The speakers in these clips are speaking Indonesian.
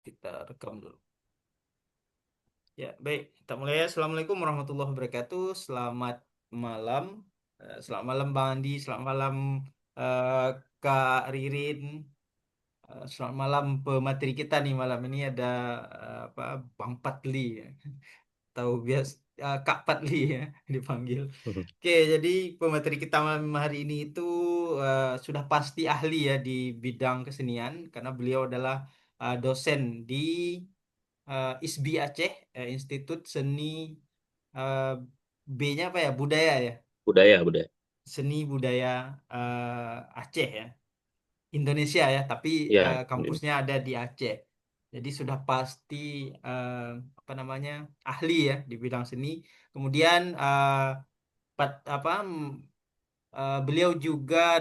Kita rekam dulu. Ya, baik. Kita mulai ya. Assalamualaikum warahmatullahi wabarakatuh. Selamat malam. Selamat malam Bang Andi. Selamat malam eh, Kak Ririn. Selamat malam pemateri kita nih malam ini ada apa Bang Patli ya. Tahu biasa Kak Patli ya dipanggil. Mhm. Oke, jadi pemateri kita malam hari ini itu sudah pasti ahli ya di bidang kesenian karena beliau adalah dosen di ISBI Aceh, Institut Seni eh, B-nya apa ya? Budaya ya. Budaya, budaya. Seni Budaya Aceh ya. Indonesia ya, tapi Ya, kampusnya ada di Aceh. Jadi sudah pasti eh, apa namanya? Ahli ya di bidang seni. Kemudian apa beliau juga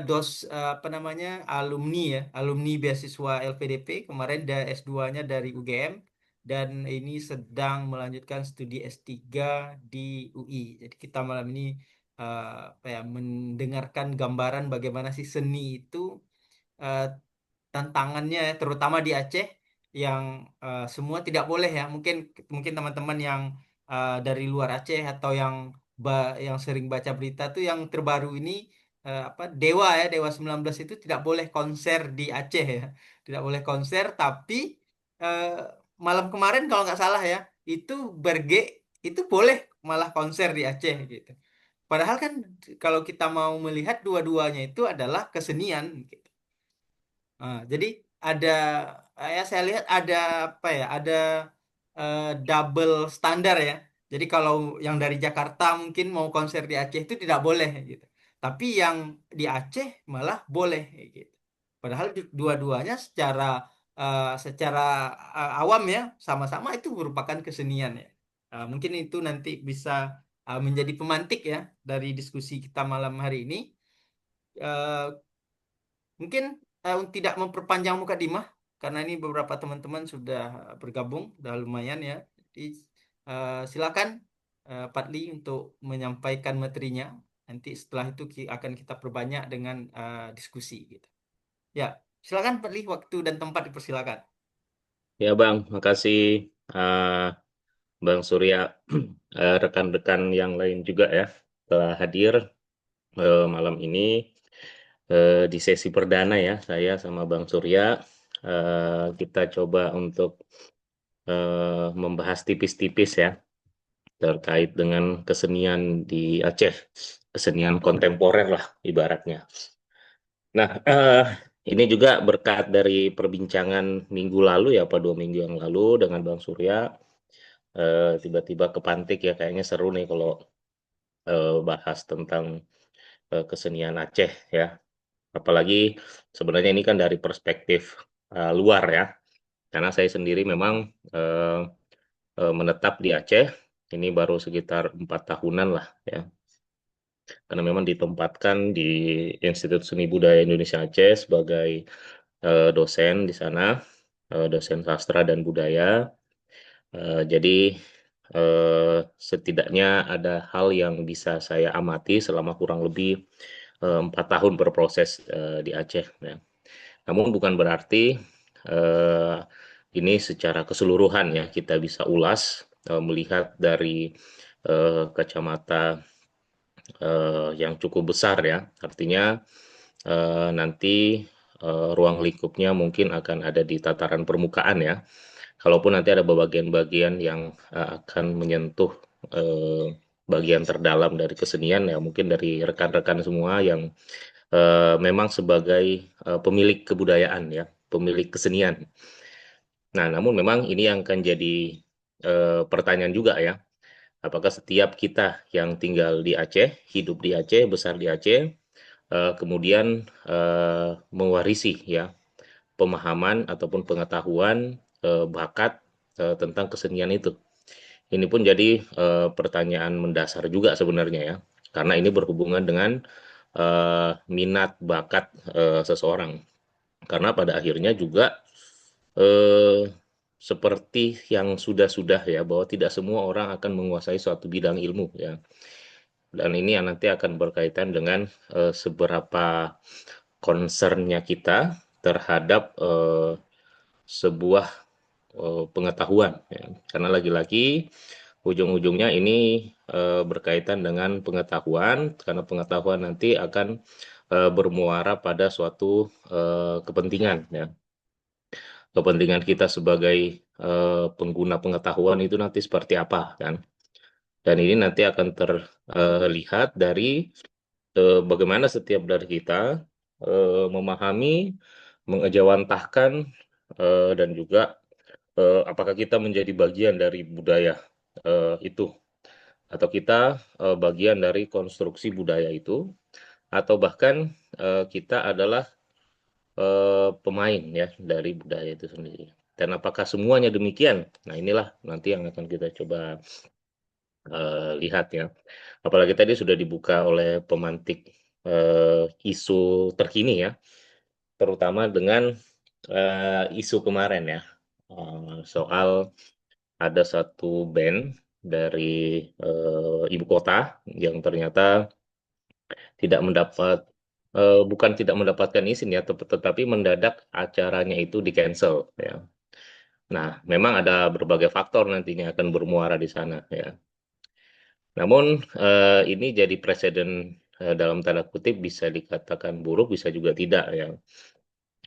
apa namanya alumni ya, alumni beasiswa LPDP kemarin S2-nya dari UGM dan ini sedang melanjutkan studi S3 di UI. Jadi kita malam ini apa ya mendengarkan gambaran bagaimana sih seni itu eh, tantangannya ya, terutama di Aceh yang semua tidak boleh ya. Mungkin mungkin teman-teman yang dari luar Aceh atau yang sering baca berita tuh yang terbaru ini apa Dewa ya Dewa 19 itu tidak boleh konser di Aceh ya. Tidak boleh konser tapi eh, malam kemarin kalau nggak salah ya itu Berge itu boleh malah konser di Aceh gitu. Padahal kan kalau kita mau melihat dua-duanya itu adalah kesenian gitu. Jadi ada ya saya lihat ada apa ya ada double standar ya. Jadi kalau yang dari Jakarta mungkin mau konser di Aceh itu tidak boleh gitu. Tapi yang di Aceh malah boleh gitu. Padahal dua-duanya secara awam ya sama-sama itu merupakan kesenian ya. Mungkin itu nanti bisa menjadi pemantik ya dari diskusi kita malam hari ini. Eh, Mungkin tidak memperpanjang mukadimah karena ini beberapa teman-teman sudah bergabung, sudah lumayan ya. Jadi silakan Patli untuk menyampaikan materinya. Nanti setelah itu akan kita perbanyak dengan diskusi gitu. Ya, silakan Patli waktu dan tempat dipersilakan. ya Bang, makasih Bang Surya, rekan-rekan yang lain juga ya telah hadir malam ini di sesi perdana ya. Saya sama Bang Surya kita coba untuk membahas tipis-tipis ya terkait dengan kesenian di Aceh, kesenian kontemporer lah ibaratnya. Nah, ini juga berkat dari perbincangan minggu lalu ya, apa 2 minggu yang lalu dengan Bang Surya, tiba-tiba kepantik ya, kayaknya seru nih kalau bahas tentang kesenian Aceh ya. Apalagi sebenarnya ini kan dari perspektif luar ya, karena saya sendiri memang eh, menetap di Aceh, ini baru sekitar 4 tahunan lah ya, karena memang ditempatkan di Institut Seni Budaya Indonesia Aceh sebagai dosen di sana, dosen sastra dan budaya. Jadi setidaknya ada hal yang bisa saya amati selama kurang lebih 4 tahun berproses di Aceh. Ya. Namun bukan berarti eh, ini secara keseluruhan ya kita bisa ulas melihat dari kacamata yang cukup besar ya. Artinya nanti ruang lingkupnya mungkin akan ada di tataran permukaan ya. Kalaupun nanti ada bagian-bagian yang akan menyentuh eh, bagian terdalam dari kesenian ya mungkin dari rekan-rekan semua yang memang sebagai pemilik kebudayaan ya, pemilik kesenian. Nah, namun memang ini yang akan jadi pertanyaan juga ya. Apakah setiap kita yang tinggal di Aceh, hidup di Aceh, besar di Aceh, kemudian mewarisi ya pemahaman ataupun pengetahuan, bakat tentang kesenian itu. Ini pun jadi pertanyaan mendasar juga sebenarnya ya, karena ini berhubungan dengan minat bakat seseorang. Karena pada akhirnya juga eh, seperti yang sudah-sudah ya, bahwa tidak semua orang akan menguasai suatu bidang ilmu ya. Dan ini yang nanti akan berkaitan dengan seberapa concernnya kita terhadap sebuah pengetahuan ya. Karena lagi-lagi ujung-ujungnya ini berkaitan dengan pengetahuan, karena pengetahuan nanti akan bermuara pada suatu kepentingan ya. Kepentingan kita sebagai pengguna pengetahuan itu nanti seperti apa kan. Dan ini nanti akan terlihat dari bagaimana setiap dari kita memahami, mengejawantahkan dan juga apakah kita menjadi bagian dari budaya itu, atau kita bagian dari konstruksi budaya itu, atau bahkan kita adalah pemain ya dari budaya itu sendiri. Dan apakah semuanya demikian? Nah, inilah nanti yang akan kita coba lihat ya. Apalagi tadi sudah dibuka oleh pemantik isu terkini ya, terutama dengan isu kemarin ya, soal ada satu band dari ibu kota yang ternyata tidak mendapat bukan tidak mendapatkan izin ya, tetapi mendadak acaranya itu di-cancel ya. Nah, memang ada berbagai faktor nantinya akan bermuara di sana ya. Namun ini jadi presiden dalam tanda kutip bisa dikatakan buruk, bisa juga tidak ya.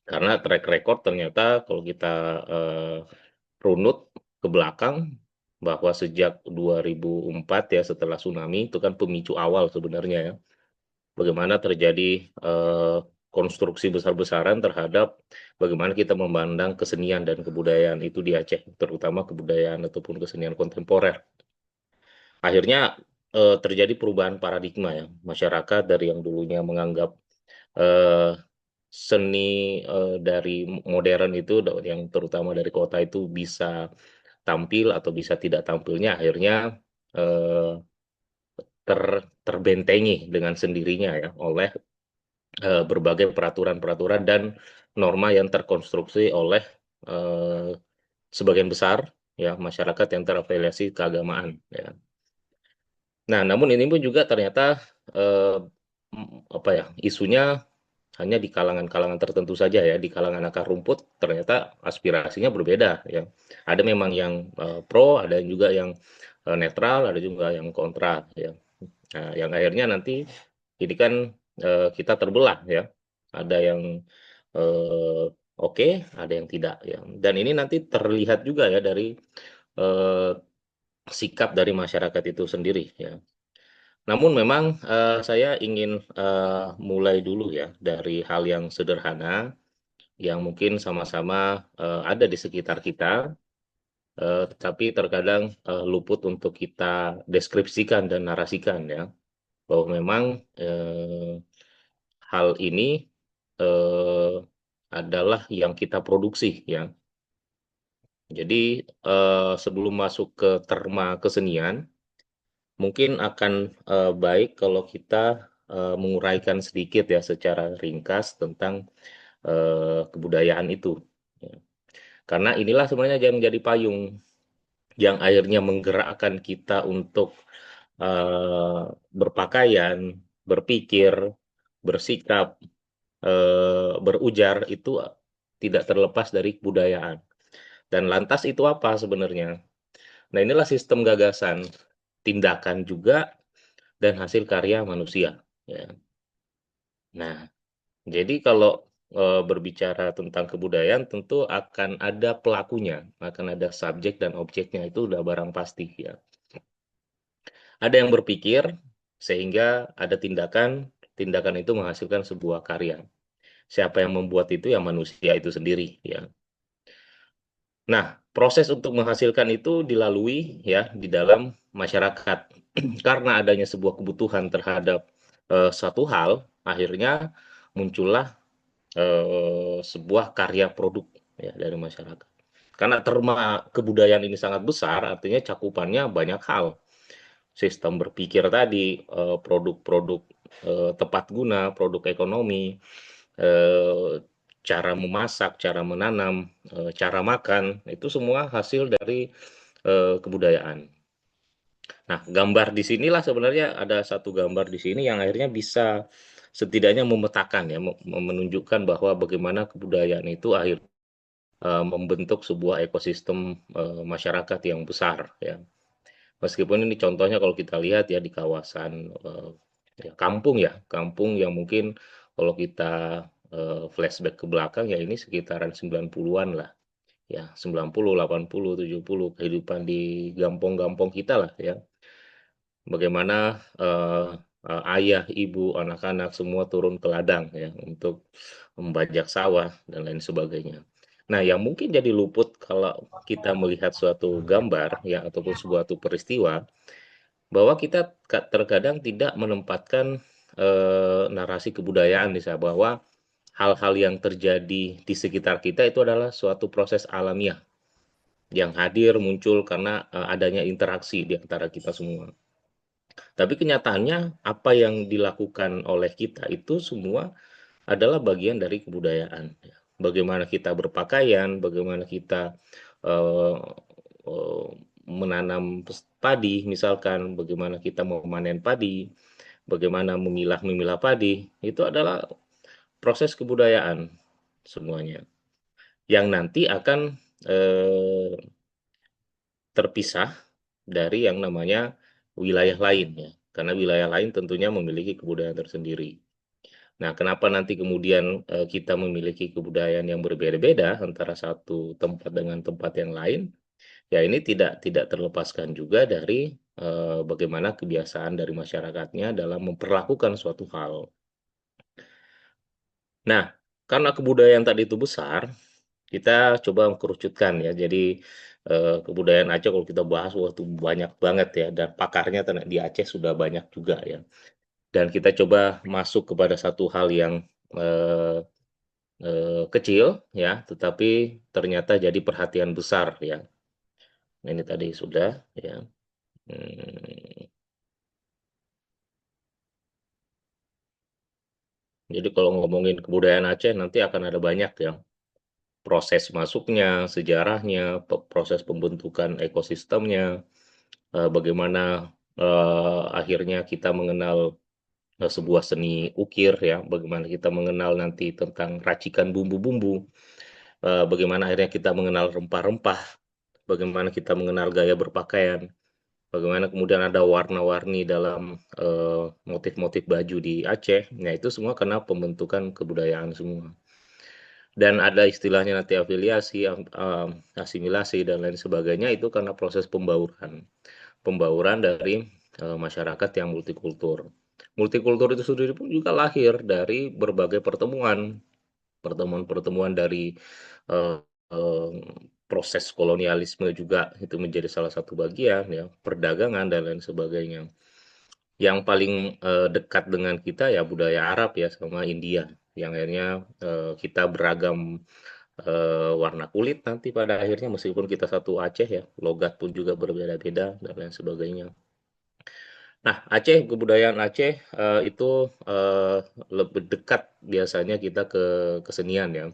Karena track record ternyata kalau kita runut ke belakang bahwa sejak 2004 ya setelah tsunami itu kan pemicu awal sebenarnya ya. Bagaimana terjadi konstruksi besar-besaran terhadap bagaimana kita memandang kesenian dan kebudayaan itu di Aceh, terutama kebudayaan ataupun kesenian kontemporer. Akhirnya terjadi perubahan paradigma ya, masyarakat dari yang dulunya menganggap eh, seni dari modern itu yang terutama dari kota itu bisa tampil atau bisa tidak tampilnya akhirnya eh, terbentengi dengan sendirinya ya oleh berbagai peraturan-peraturan dan norma yang terkonstruksi oleh eh, sebagian besar ya masyarakat yang terafiliasi keagamaan ya. Nah, namun ini pun juga ternyata eh, apa ya isunya hanya di kalangan-kalangan tertentu saja ya, di kalangan akar rumput ternyata aspirasinya berbeda ya. Ada memang yang pro, ada juga yang netral, ada juga yang kontra ya. Nah, yang akhirnya nanti ini kan kita terbelah ya. Ada yang eh, oke, ada yang tidak ya. Dan ini nanti terlihat juga ya dari eh, sikap dari masyarakat itu sendiri ya. Namun memang saya ingin mulai dulu ya dari hal yang sederhana yang mungkin sama-sama ada di sekitar kita, tetapi terkadang luput untuk kita deskripsikan dan narasikan ya, bahwa memang hal ini eh, adalah yang kita produksi ya. Jadi sebelum masuk ke terma kesenian, mungkin akan baik kalau kita menguraikan sedikit ya secara ringkas tentang kebudayaan itu. Ya. Karena inilah sebenarnya yang menjadi payung yang akhirnya menggerakkan kita untuk berpakaian, berpikir, bersikap, berujar itu tidak terlepas dari kebudayaan. Dan lantas itu apa sebenarnya? Nah, inilah sistem gagasan, tindakan juga dan hasil karya manusia. Ya. Nah, jadi kalau berbicara tentang kebudayaan tentu akan ada pelakunya, akan ada subjek dan objeknya itu udah barang pasti ya. Ada yang berpikir sehingga ada tindakan, tindakan itu menghasilkan sebuah karya. Siapa yang membuat itu ya manusia itu sendiri ya. Nah, proses untuk menghasilkan itu dilalui ya di dalam masyarakat. Karena adanya sebuah kebutuhan terhadap satu hal, akhirnya muncullah sebuah karya produk ya dari masyarakat. Karena terma kebudayaan ini sangat besar, artinya cakupannya banyak hal. Sistem berpikir tadi, produk-produk tepat guna, produk ekonomi, eh, cara memasak, cara menanam, cara makan, itu semua hasil dari kebudayaan. Nah, gambar di sinilah sebenarnya ada satu gambar di sini yang akhirnya bisa setidaknya memetakan ya, menunjukkan bahwa bagaimana kebudayaan itu akhirnya membentuk sebuah ekosistem masyarakat yang besar ya. Meskipun ini contohnya kalau kita lihat ya di kawasan ya, kampung yang mungkin kalau kita flashback ke belakang ya ini sekitaran 90-an lah ya, 90, 80, 70 kehidupan di gampong-gampong kita lah ya. Bagaimana ayah, ibu, anak-anak semua turun ke ladang ya untuk membajak sawah dan lain sebagainya. Nah, yang mungkin jadi luput kalau kita melihat suatu gambar ya ataupun suatu peristiwa bahwa kita terkadang tidak menempatkan narasi kebudayaan di sana bahwa hal-hal yang terjadi di sekitar kita itu adalah suatu proses alamiah yang hadir muncul karena adanya interaksi di antara kita semua. Tapi kenyataannya apa yang dilakukan oleh kita itu semua adalah bagian dari kebudayaan. Ya. Bagaimana kita berpakaian, bagaimana kita eh, eh, menanam padi, misalkan, bagaimana kita memanen padi, bagaimana memilah-memilah padi, itu adalah proses kebudayaan semuanya. Yang nanti akan eh, terpisah dari yang namanya wilayah lain ya. Karena wilayah lain tentunya memiliki kebudayaan tersendiri. Nah, kenapa nanti kemudian kita memiliki kebudayaan yang berbeda-beda antara satu tempat dengan tempat yang lain? Ya ini tidak terlepaskan juga dari bagaimana kebiasaan dari masyarakatnya dalam memperlakukan suatu hal. Nah, karena kebudayaan tadi itu besar, kita coba kerucutkan ya. Jadi kebudayaan Aceh kalau kita bahas waktu banyak banget ya dan pakarnya di Aceh sudah banyak juga ya. Dan kita coba masuk kepada satu hal yang eh, kecil ya, tetapi ternyata jadi perhatian besar ya. Nah, ini tadi sudah ya. Hmm, jadi kalau ngomongin kebudayaan Aceh nanti akan ada banyak ya. Proses masuknya, sejarahnya, proses pembentukan ekosistemnya, bagaimana akhirnya kita mengenal sebuah seni ukir ya, bagaimana kita mengenal nanti tentang racikan bumbu-bumbu, bagaimana akhirnya kita mengenal rempah-rempah, bagaimana kita mengenal gaya berpakaian, bagaimana kemudian ada warna-warni dalam motif-motif baju di Aceh. Nah, itu semua karena pembentukan kebudayaan semua. Dan ada istilahnya nanti afiliasi, asimilasi dan lain sebagainya itu karena proses pembauran. Pembauran dari masyarakat yang multikultur. Multikultur itu sendiri pun juga lahir dari berbagai pertemuan, pertemuan-pertemuan dari eh, eh, proses kolonialisme juga itu menjadi salah satu bagian ya, perdagangan dan lain sebagainya. Yang paling dekat dengan kita ya budaya Arab ya sama India, yang akhirnya kita beragam warna kulit nanti pada akhirnya meskipun kita satu Aceh ya, logat pun juga berbeda-beda dan lain sebagainya. Nah, Aceh, kebudayaan Aceh itu lebih dekat biasanya kita ke kesenian ya,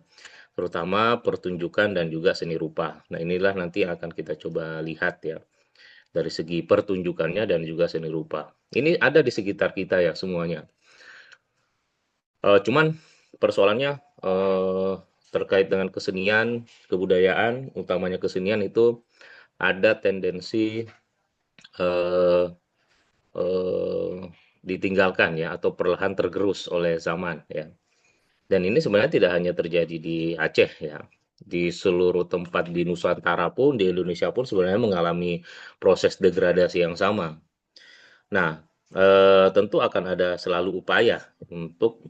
terutama pertunjukan dan juga seni rupa. Nah, inilah nanti akan kita coba lihat ya, dari segi pertunjukannya dan juga seni rupa. Ini ada di sekitar kita ya semuanya. Cuman persoalannya eh, terkait dengan kesenian, kebudayaan, utamanya kesenian itu ada tendensi eh, eh, ditinggalkan ya atau perlahan tergerus oleh zaman ya. Dan ini sebenarnya tidak hanya terjadi di Aceh ya. Di seluruh tempat di Nusantara pun, di Indonesia pun sebenarnya mengalami proses degradasi yang sama. Nah, tentu akan ada selalu upaya untuk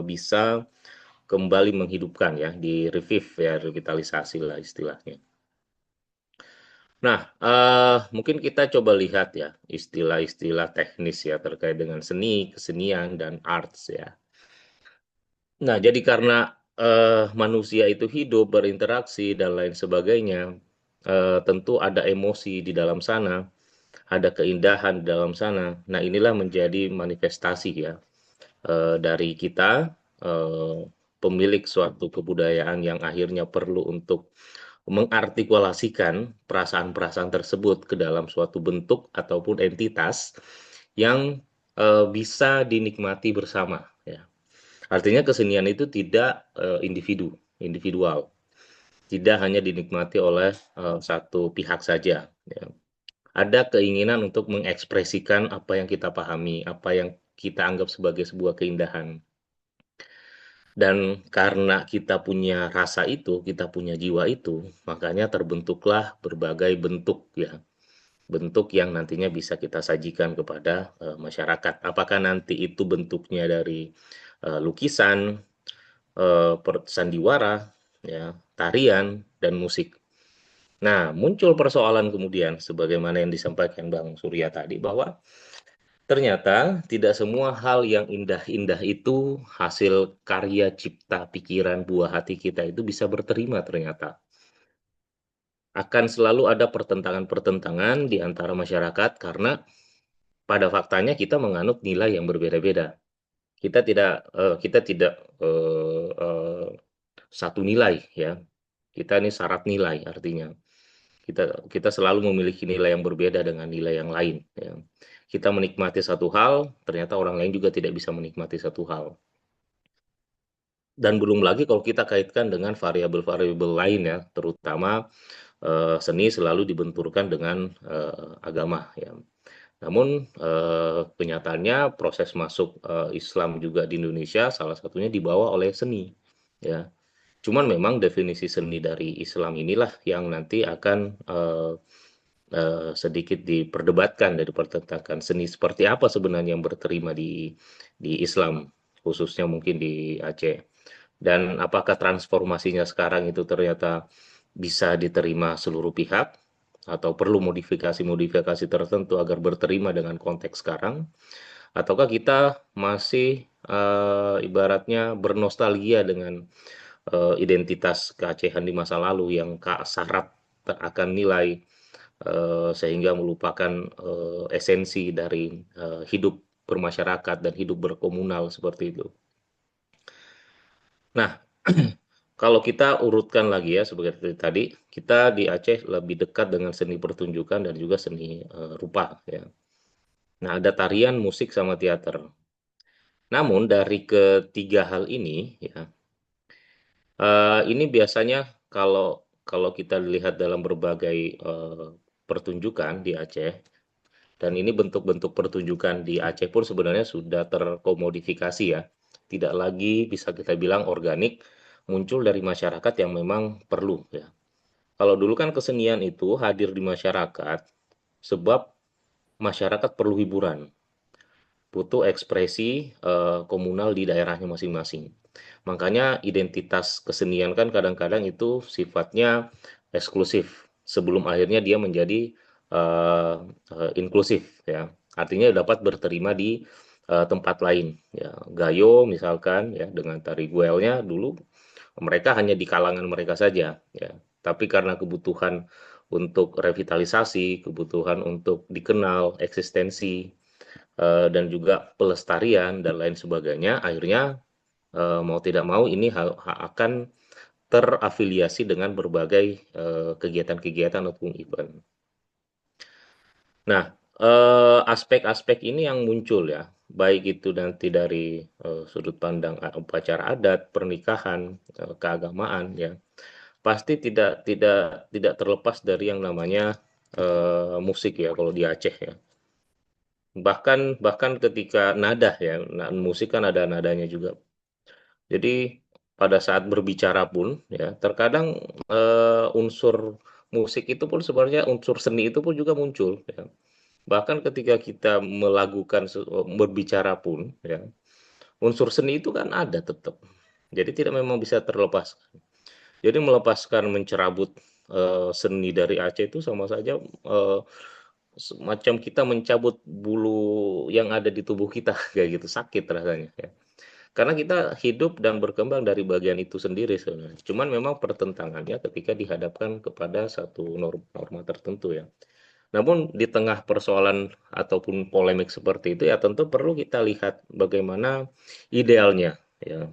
bisa kembali menghidupkan ya, di revive ya, revitalisasi lah istilahnya. Nah, mungkin kita coba lihat ya istilah-istilah teknis ya terkait dengan seni, kesenian, dan arts ya. Nah, jadi karena manusia itu hidup, berinteraksi, dan lain sebagainya, tentu ada emosi di dalam sana, ada keindahan di dalam sana. Nah, inilah menjadi manifestasi ya dari kita, eh, pemilik suatu kebudayaan yang akhirnya perlu untuk mengartikulasikan perasaan-perasaan tersebut ke dalam suatu bentuk ataupun entitas yang bisa dinikmati bersama. Ya. Artinya kesenian itu tidak individual. tidak hanya dinikmati oleh satu pihak saja. Ya. Ada keinginan untuk mengekspresikan apa yang kita pahami, apa yang kita anggap sebagai sebuah keindahan. Dan karena kita punya rasa itu, kita punya jiwa itu, makanya terbentuklah berbagai bentuk ya, bentuk yang nantinya bisa kita sajikan kepada masyarakat. Apakah nanti itu bentuknya dari lukisan, sandiwara, ya, tarian, dan musik. Nah, muncul persoalan kemudian, sebagaimana yang disampaikan Bang Surya tadi, bahwa ternyata tidak semua hal yang indah-indah itu hasil karya cipta pikiran buah hati kita itu bisa berterima ternyata. Akan selalu ada pertentangan-pertentangan di antara masyarakat karena pada faktanya kita menganut nilai yang berbeda-beda. Kita tidak satu nilai ya. Kita ini syarat nilai artinya. Kita selalu memiliki nilai yang berbeda dengan nilai yang lain ya. Kita menikmati satu hal, ternyata orang lain juga tidak bisa menikmati satu hal. Dan belum lagi kalau kita kaitkan dengan variabel-variabel lain ya, terutama seni selalu dibenturkan dengan agama ya. Namun kenyataannya proses masuk Islam juga di Indonesia salah satunya dibawa oleh seni ya. Cuman memang definisi seni dari Islam inilah yang nanti akan sedikit diperdebatkan dan dipertentangkan. Seni seperti apa sebenarnya yang berterima di Islam, khususnya mungkin di Aceh. Dan apakah transformasinya sekarang itu ternyata bisa diterima seluruh pihak atau perlu modifikasi-modifikasi tertentu agar berterima dengan konteks sekarang, ataukah kita masih ibaratnya bernostalgia dengan identitas keacehan di masa lalu yang syarat akan nilai sehingga melupakan esensi dari hidup bermasyarakat dan hidup berkomunal seperti itu. Nah, kalau kita urutkan lagi ya seperti tadi, kita di Aceh lebih dekat dengan seni pertunjukan dan juga seni rupa ya. Nah, ada tarian, musik sama teater. Namun dari ketiga hal ini ya, ini biasanya kalau kalau kita lihat dalam berbagai pertunjukan di Aceh, dan ini bentuk-bentuk pertunjukan di Aceh pun sebenarnya sudah terkomodifikasi ya. Tidak lagi bisa kita bilang organik, muncul dari masyarakat yang memang perlu ya. Kalau dulu kan kesenian itu hadir di masyarakat sebab masyarakat perlu hiburan, butuh ekspresi komunal di daerahnya masing-masing. Makanya identitas kesenian kan kadang-kadang itu sifatnya eksklusif sebelum akhirnya dia menjadi inklusif ya. Artinya dapat berterima di tempat lain ya. Gayo misalkan ya dengan tari guelnya dulu mereka hanya di kalangan mereka saja ya. Tapi karena kebutuhan untuk revitalisasi, kebutuhan untuk dikenal eksistensi dan juga pelestarian dan lain sebagainya, akhirnya mau tidak mau ini akan terafiliasi dengan berbagai kegiatan-kegiatan ataupun event. Nah, aspek-aspek ini yang muncul ya, baik itu nanti dari sudut pandang upacara adat, pernikahan, keagamaan ya, pasti tidak terlepas dari yang namanya musik ya kalau di Aceh ya. Bahkan bahkan ketika nada ya, musik kan ada nadanya juga. Jadi pada saat berbicara pun ya, terkadang unsur musik itu pun sebenarnya unsur seni itu pun juga muncul ya. Bahkan ketika kita melakukan berbicara pun ya, unsur seni itu kan ada tetap. Jadi tidak memang bisa terlepas. Jadi melepaskan mencerabut seni dari Aceh itu sama saja semacam kita mencabut bulu yang ada di tubuh kita kayak gitu, sakit rasanya ya. Karena kita hidup dan berkembang dari bagian itu sendiri sebenarnya. Cuman memang pertentangannya ketika dihadapkan kepada satu norma-norma tertentu ya. Namun di tengah persoalan ataupun polemik seperti itu ya tentu perlu kita lihat bagaimana idealnya ya.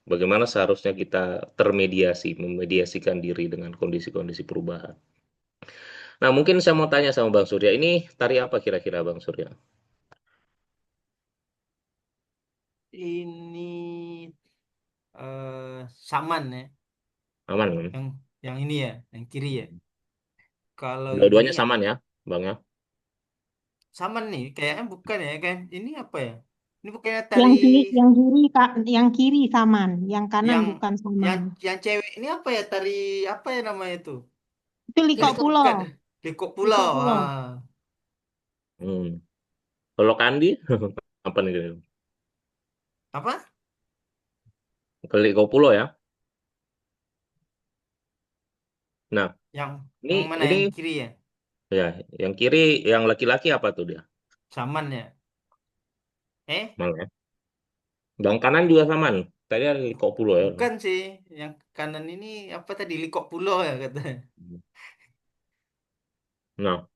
Bagaimana seharusnya kita termediasi, memediasikan diri dengan kondisi-kondisi perubahan. Nah, mungkin saya mau tanya sama Bang Surya, ini tari apa kira-kira Bang Surya? Ini saman ya, Aman kan? yang yang ini ya, yang kiri ya. Kalau ini Dua-duanya ya saman ya, Bang ya. sama nih, kayaknya bukan ya kan? Ini apa ya? Ini bukannya tari Yang kiri saman, yang kanan yang bukan yang saman. yang cewek ini apa ya? Tari apa ya namanya itu? Itu Ini Liko kok Pulo, bukan. Liko Liko Pulau. Pulo. Ah. Hmm. Kalau Kandi apa nih? Apa? Keliko Pulo ya. Nah, Yang ini yang mana ini yang kiri ya? ya, yang kiri yang laki-laki apa tuh dia? Saman ya? Eh, Bang ya. Yang kanan juga saman. Tadi ada Liko Pulo ya. bukan sih. Yang kanan ini apa tadi? Liko Pulau ya katanya. Nah,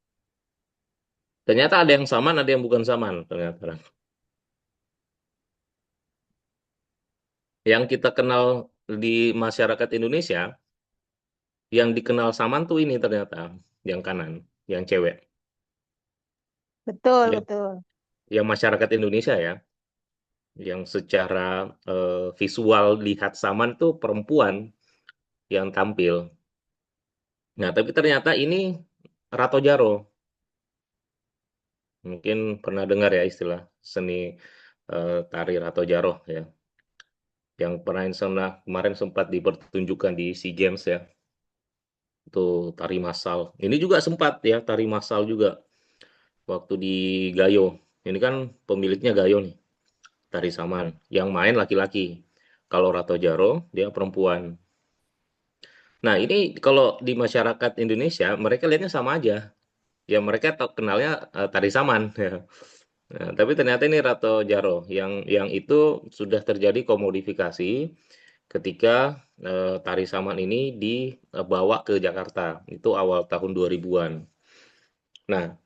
ternyata ada yang saman, ada yang bukan saman ternyata. Yang kita kenal di masyarakat Indonesia, yang dikenal saman tuh ini ternyata yang kanan, yang cewek. Betul, Yang, betul. yang masyarakat Indonesia ya, yang secara visual lihat saman tuh perempuan yang tampil. Nah, tapi ternyata ini Rato Jaro. Mungkin pernah dengar ya istilah seni tari Rato Jaro ya. Yang pernah kemarin sempat dipertunjukkan di SEA Games ya. Itu tari massal. Ini juga sempat ya tari massal juga waktu di Gayo. Ini kan pemiliknya Gayo nih, tari saman. Yang main laki-laki. Kalau Rato Jaro dia perempuan. Nah, ini kalau di masyarakat Indonesia mereka lihatnya sama aja. Ya mereka kenalnya tari saman ya. Nah, tapi ternyata ini Rato Jaro yang itu sudah terjadi komodifikasi ketika tari saman ini dibawa ke Jakarta. Itu awal tahun 2000-an. Nah,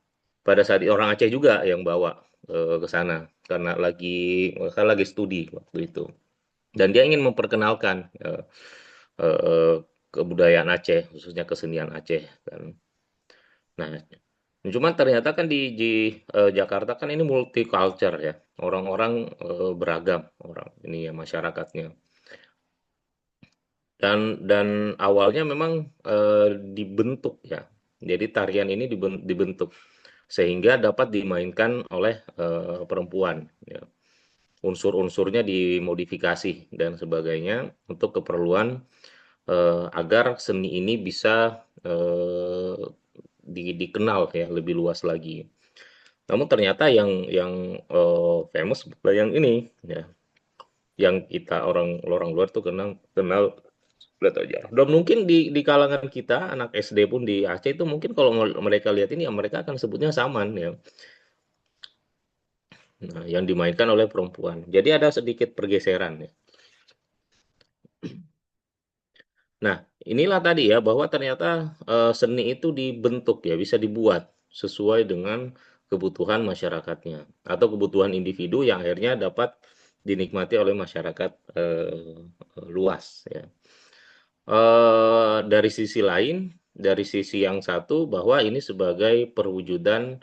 pada saat orang Aceh juga yang bawa ke sana karena lagi studi waktu itu. Dan dia ingin memperkenalkan eh, kebudayaan Aceh, khususnya kesenian Aceh kan. Nah, cuman ternyata kan di Jakarta kan ini multicultural ya. Orang-orang beragam orang ini ya masyarakatnya. Dan awalnya memang dibentuk ya. Jadi tarian ini dibentuk sehingga dapat dimainkan oleh perempuan ya. Unsur-unsurnya dimodifikasi dan sebagainya untuk keperluan agar seni ini bisa dikenal ya lebih luas lagi. Namun ternyata yang famous adalah yang ini ya, yang kita orang orang luar tuh kenal kenal Berat aja. Dan mungkin di kalangan kita anak SD pun di Aceh itu mungkin kalau mereka lihat ini ya mereka akan sebutnya saman ya. Nah, yang dimainkan oleh perempuan. Jadi ada sedikit pergeseran ya. Nah, inilah tadi ya bahwa ternyata seni itu dibentuk ya, bisa dibuat sesuai dengan kebutuhan masyarakatnya atau kebutuhan individu yang akhirnya dapat dinikmati oleh masyarakat luas ya. Dari sisi lain, dari sisi yang satu bahwa ini sebagai perwujudan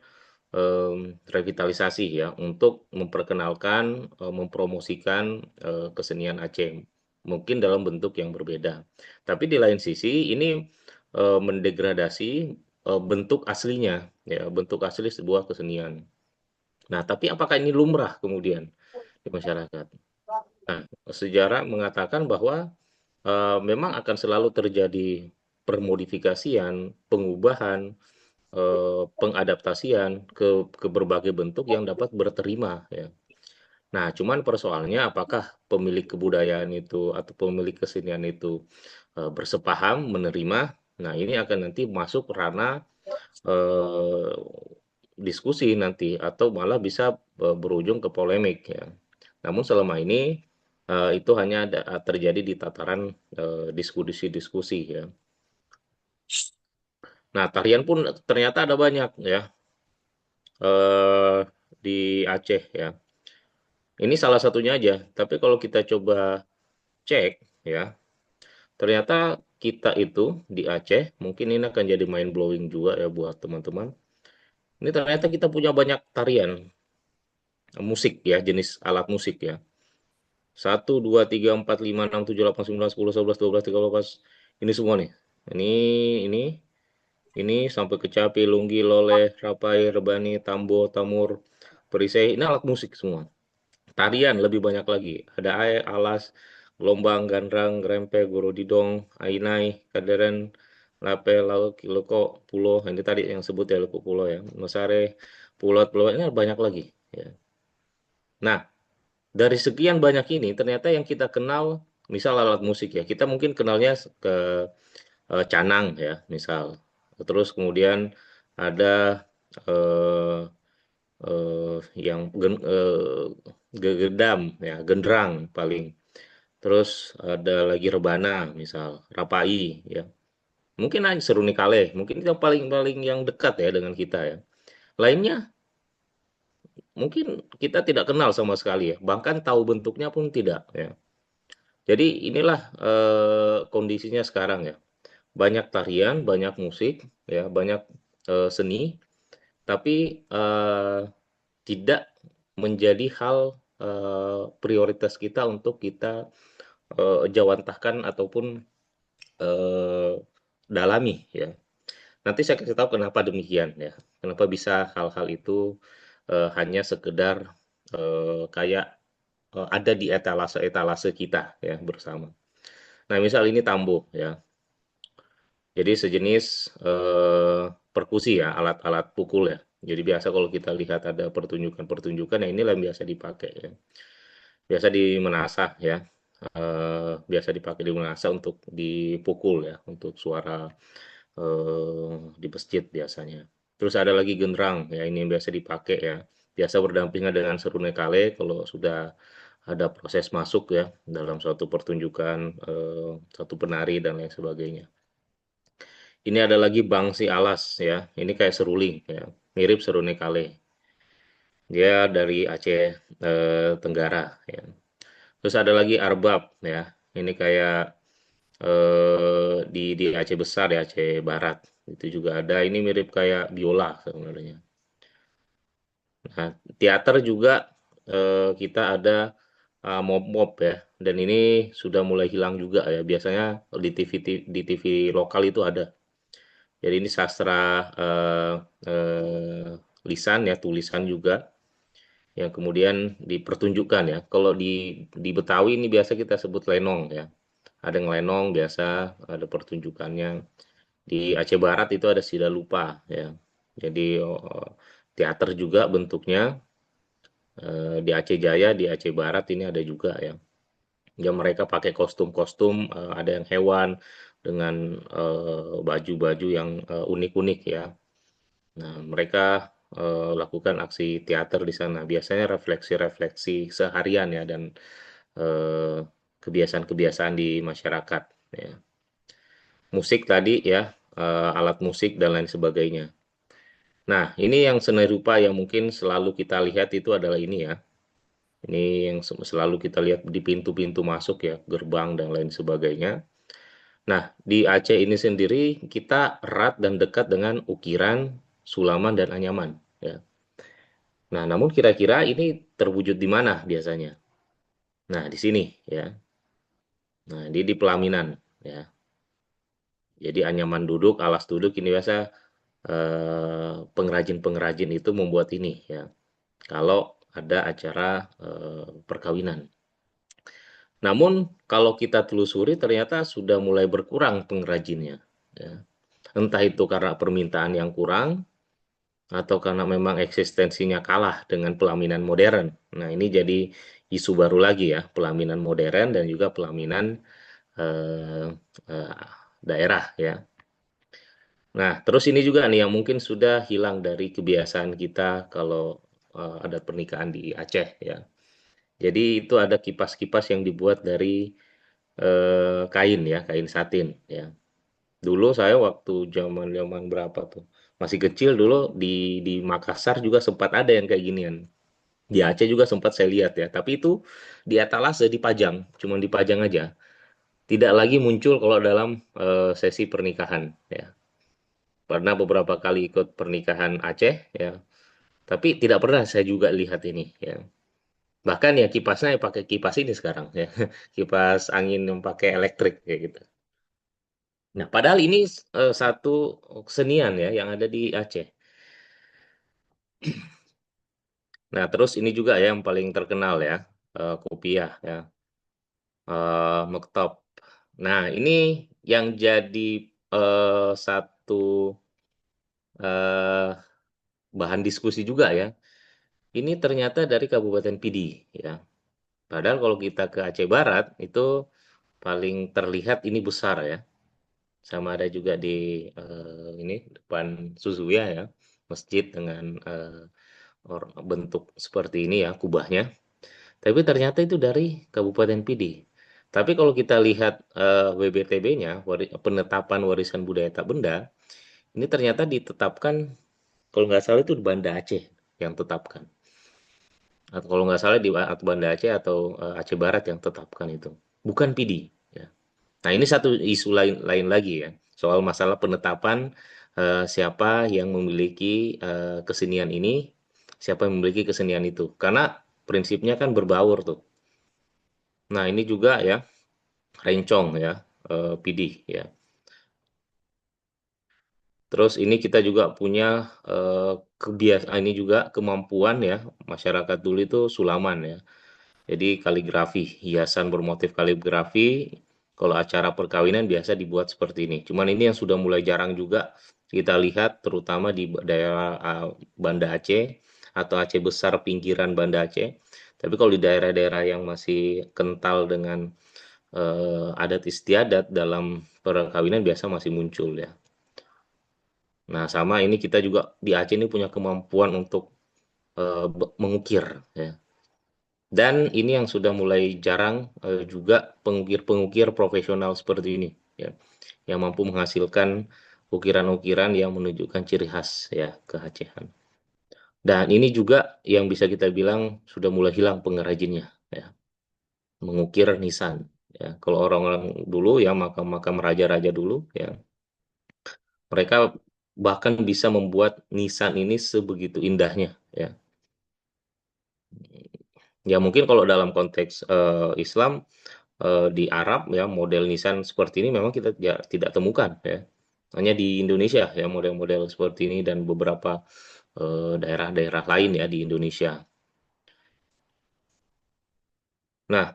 revitalisasi ya untuk memperkenalkan, mempromosikan kesenian Aceh mungkin dalam bentuk yang berbeda. Tapi di lain sisi ini mendegradasi bentuk aslinya ya bentuk asli sebuah kesenian. Nah, tapi apakah ini lumrah kemudian di masyarakat? Nah, sejarah mengatakan bahwa memang akan selalu terjadi permodifikasian, pengubahan, pengadaptasian ke berbagai bentuk yang dapat berterima ya. Nah, cuman persoalannya apakah pemilik kebudayaan itu atau pemilik kesenian itu bersepaham menerima. Nah, ini akan nanti masuk ranah eh, diskusi nanti atau malah bisa berujung ke polemik ya. Namun selama ini itu hanya terjadi di tataran diskusi-diskusi ya. Nah, tarian pun ternyata ada banyak ya di Aceh ya. Ini salah satunya aja. Tapi kalau kita coba cek ya, ternyata kita itu di Aceh mungkin ini akan jadi mind blowing juga ya buat teman-teman. Ini ternyata kita punya banyak tarian musik ya, jenis alat musik ya. Satu, 2, 3, 4, 5, 6, 7, 8, 9, 10, 11, 12, 13, 14. Ini semua nih. Ini ini ini sampai kecapi, lunggi, loleh, rapai, rebani, tambo, tamur, perisai. Ini alat musik semua. Tarian lebih banyak lagi. Ada ae, alas, gelombang, gandrang, grempeh, gorodidong, ainai, kaderen, lape, lauk, loko, pulo. Ini tadi yang sebut ya loko pulo ya. Mesare, pulot, pulau. Ini banyak lagi. Ya. Nah, dari sekian banyak ini ternyata yang kita kenal, misal alat musik ya. Kita mungkin kenalnya ke canang ya, misal. Terus kemudian ada eh, yang gegedam ya, gendrang paling. Terus ada lagi rebana, misal rapai ya. Mungkin aja seruni kaleh, mungkin yang paling paling yang dekat ya dengan kita ya. Lainnya mungkin kita tidak kenal sama sekali ya, bahkan tahu bentuknya pun tidak ya. Jadi inilah kondisinya sekarang ya. Banyak tarian, banyak musik ya, banyak seni, tapi tidak menjadi hal prioritas kita untuk kita jawantahkan ataupun eh, dalami ya. Nanti saya kasih tahu kenapa demikian ya. Kenapa bisa hal-hal itu hanya sekedar kayak ada di etalase-etalase kita ya bersama. Nah, misal ini tambo ya. Jadi sejenis perkusi ya, alat-alat pukul ya. Jadi biasa kalau kita lihat ada pertunjukan-pertunjukan, ya inilah yang biasa dipakai ya. Biasa di menasah ya, biasa dipakai di menasah untuk dipukul ya, untuk suara di masjid biasanya. Terus ada lagi genderang ya, ini yang biasa dipakai ya. Biasa berdampingan dengan serunai kale kalau sudah ada proses masuk ya dalam suatu pertunjukan, satu penari dan lain sebagainya. Ini ada lagi bangsi alas ya, ini kayak seruling ya, mirip seruni kale. Dia dari Aceh Tenggara ya. Terus ada lagi arbab ya, ini kayak di Aceh Besar ya, Aceh Barat. Itu juga ada, ini mirip kayak biola sebenarnya. Nah, teater juga kita ada mob-mob ya, dan ini sudah mulai hilang juga ya. Biasanya di TV lokal itu ada. Jadi ini sastra lisan ya, tulisan juga yang kemudian dipertunjukkan ya. Kalau di Betawi ini biasa kita sebut lenong ya. Ada yang lenong biasa, ada pertunjukannya. Di Aceh Barat itu ada Sidalupa ya. Jadi teater juga bentuknya. Di Aceh Jaya, di Aceh Barat ini ada juga ya. Ya mereka pakai kostum-kostum, ada yang hewan dengan baju-baju yang unik-unik ya. Nah, mereka lakukan aksi teater di sana. Biasanya refleksi-refleksi seharian ya dan eh, kebiasaan-kebiasaan di masyarakat. Ya. Musik tadi ya, alat musik dan lain sebagainya. Nah, ini yang seni rupa yang mungkin selalu kita lihat itu adalah ini ya. Ini yang selalu kita lihat di pintu-pintu masuk ya, gerbang dan lain sebagainya. Nah, di Aceh ini sendiri kita erat dan dekat dengan ukiran, sulaman, dan anyaman. Ya. Nah, namun kira-kira ini terwujud di mana biasanya? Nah, di sini ya. Nah, di pelaminan ya. Jadi anyaman duduk, alas duduk ini biasa pengrajin-pengrajin itu membuat ini ya. Kalau ada acara perkawinan. Namun kalau kita telusuri ternyata sudah mulai berkurang pengrajinnya. Ya. Entah itu karena permintaan yang kurang atau karena memang eksistensinya kalah dengan pelaminan modern. Nah, ini jadi isu baru lagi ya, pelaminan modern dan juga pelaminan eh, eh, daerah ya. Nah, terus ini juga nih yang mungkin sudah hilang dari kebiasaan kita kalau ada pernikahan di Aceh ya. Jadi itu ada kipas-kipas yang dibuat dari kain ya, kain satin ya. Dulu saya waktu zaman-zaman berapa tuh, masih kecil dulu di Makassar juga sempat ada yang kayak ginian. Di Aceh juga sempat saya lihat ya, tapi itu di etalase dipajang, cuman dipajang aja. Tidak lagi muncul kalau dalam sesi pernikahan ya. Pernah beberapa kali ikut pernikahan Aceh ya, tapi tidak pernah saya juga lihat ini ya. Bahkan ya kipasnya ya pakai kipas ini sekarang ya. Kipas angin yang pakai elektrik kayak gitu. Nah, padahal ini satu kesenian ya yang ada di Aceh. Nah, terus ini juga ya yang paling terkenal ya, kopiah ya, mektop. Nah, ini yang jadi satu eh, bahan diskusi juga ya. Ini ternyata dari Kabupaten Pidi ya. Padahal kalau kita ke Aceh Barat itu paling terlihat ini besar ya. Sama ada juga di ini depan Suzuya ya, masjid dengan bentuk seperti ini ya kubahnya. Tapi ternyata itu dari Kabupaten Pidi. Tapi kalau kita lihat WBTB-nya, penetapan warisan budaya tak benda, ini ternyata ditetapkan kalau nggak salah itu di Banda Aceh yang tetapkan. Atau kalau nggak salah di Banda Aceh atau Aceh Barat yang tetapkan itu. Bukan Pidi. Ya. Nah, ini satu isu lain lain lagi ya, soal masalah penetapan siapa yang memiliki kesenian ini, siapa yang memiliki kesenian itu. Karena prinsipnya kan berbaur tuh. Nah, ini juga ya, rencong ya, pidih ya. Terus ini kita juga punya kebiasaan ini juga kemampuan ya, masyarakat dulu itu sulaman ya. Jadi kaligrafi, hiasan bermotif kaligrafi, kalau acara perkawinan biasa dibuat seperti ini. Cuman ini yang sudah mulai jarang juga kita lihat, terutama di daerah Banda Aceh atau Aceh Besar pinggiran Banda Aceh. Tapi kalau di daerah-daerah yang masih kental dengan adat istiadat dalam perkawinan biasa masih muncul ya. Nah, sama ini kita juga di Aceh ini punya kemampuan untuk mengukir ya. Dan ini yang sudah mulai jarang juga pengukir-pengukir profesional seperti ini, ya, yang mampu menghasilkan ukiran-ukiran yang menunjukkan ciri khas ya keacehan. Dan ini juga yang bisa kita bilang sudah mulai hilang pengrajinnya, ya, mengukir nisan. Ya, kalau orang-orang dulu ya makam-makam raja-raja dulu, ya, mereka bahkan bisa membuat nisan ini sebegitu indahnya, ya. Ya mungkin kalau dalam konteks Islam di Arab ya model nisan seperti ini memang kita ya, tidak temukan ya. Hanya di Indonesia ya model-model seperti ini dan beberapa daerah-daerah lain ya di Indonesia. Nah,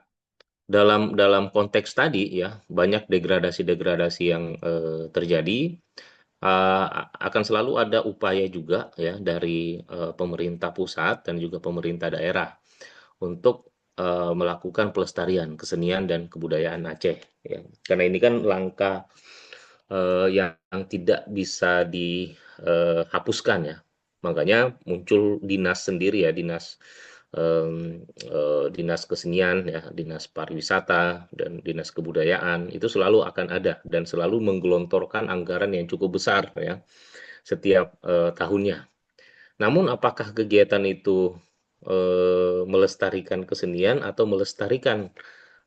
dalam dalam konteks tadi ya banyak degradasi-degradasi yang terjadi akan selalu ada upaya juga ya dari pemerintah pusat dan juga pemerintah daerah untuk melakukan pelestarian kesenian dan kebudayaan Aceh ya. Karena ini kan langkah yang tidak bisa dihapuskan ya. Makanya muncul dinas sendiri ya, dinas kesenian ya, dinas pariwisata dan dinas kebudayaan itu selalu akan ada dan selalu menggelontorkan anggaran yang cukup besar ya setiap tahunnya. Namun apakah kegiatan itu melestarikan kesenian atau melestarikan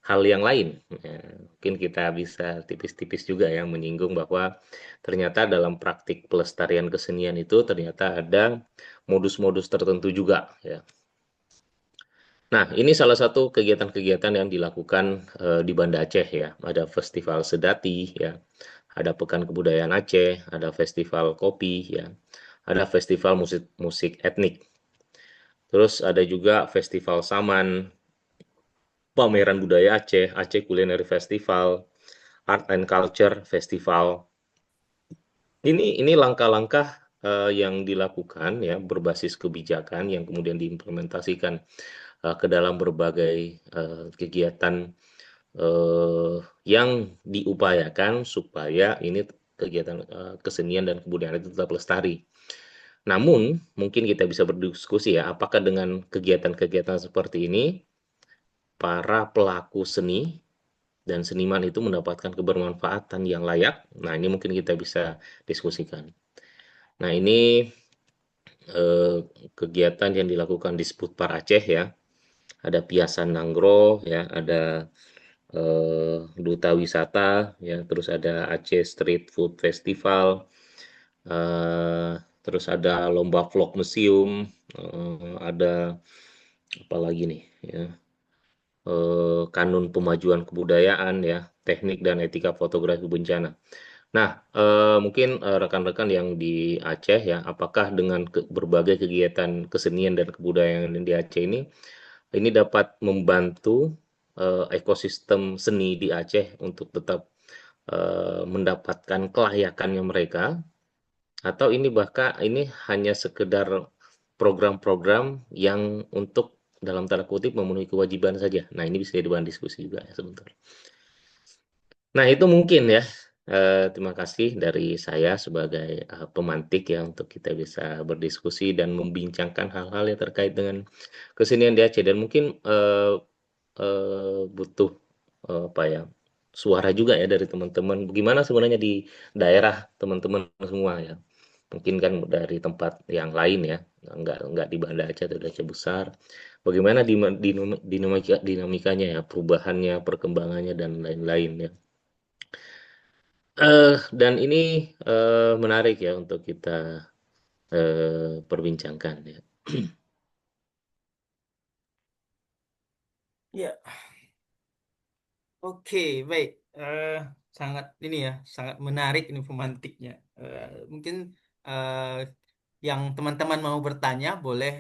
hal yang lain? Ya, mungkin kita bisa tipis-tipis juga ya menyinggung bahwa ternyata dalam praktik pelestarian kesenian itu ternyata ada modus-modus tertentu juga ya. Nah, ini salah satu kegiatan-kegiatan yang dilakukan di Banda Aceh ya. Ada festival sedati ya, ada Pekan Kebudayaan Aceh, ada festival kopi ya, ada festival musik musik etnik. Terus ada juga festival Saman, pameran budaya Aceh, Aceh Culinary Festival, Art and Culture Festival. Ini langkah-langkah yang dilakukan ya berbasis kebijakan yang kemudian diimplementasikan ke dalam berbagai kegiatan yang diupayakan supaya ini kegiatan kesenian dan kebudayaan itu tetap lestari. Namun, mungkin kita bisa berdiskusi ya, apakah dengan kegiatan-kegiatan seperti ini para pelaku seni dan seniman itu mendapatkan kebermanfaatan yang layak? Nah, ini mungkin kita bisa diskusikan. Nah, ini eh, kegiatan yang dilakukan di Sputpar Aceh ya. Ada Piasan Nanggro ya, ada Duta Wisata ya, terus ada Aceh Street Food Festival, terus ada lomba vlog museum, ada apa lagi nih ya, kanun pemajuan kebudayaan ya, teknik dan etika fotografi bencana. Nah, mungkin rekan-rekan yang di Aceh ya, apakah dengan berbagai kegiatan kesenian dan kebudayaan di Aceh ini dapat membantu ekosistem seni di Aceh untuk tetap mendapatkan kelayakannya mereka, atau ini bahkan ini hanya sekedar program-program yang untuk dalam tanda kutip memenuhi kewajiban saja. Nah, ini bisa jadi bahan diskusi juga ya sebentar. Nah, itu mungkin ya. Terima kasih dari saya sebagai pemantik ya untuk kita bisa berdiskusi dan membincangkan hal-hal yang terkait dengan kesenian di Aceh dan mungkin butuh apa ya suara juga ya dari teman-teman. Bagaimana sebenarnya di daerah teman-teman semua ya. Mungkin kan dari tempat yang lain ya, nggak di Banda Aceh atau di Aceh besar. Bagaimana dinamikanya ya, perubahannya, perkembangannya dan lain-lain ya. Dan ini menarik ya untuk kita perbincangkan ya. Ya, oke, baik. Sangat ini ya, sangat menarik ini pemantiknya. Mungkin eh, yang teman-teman mau bertanya boleh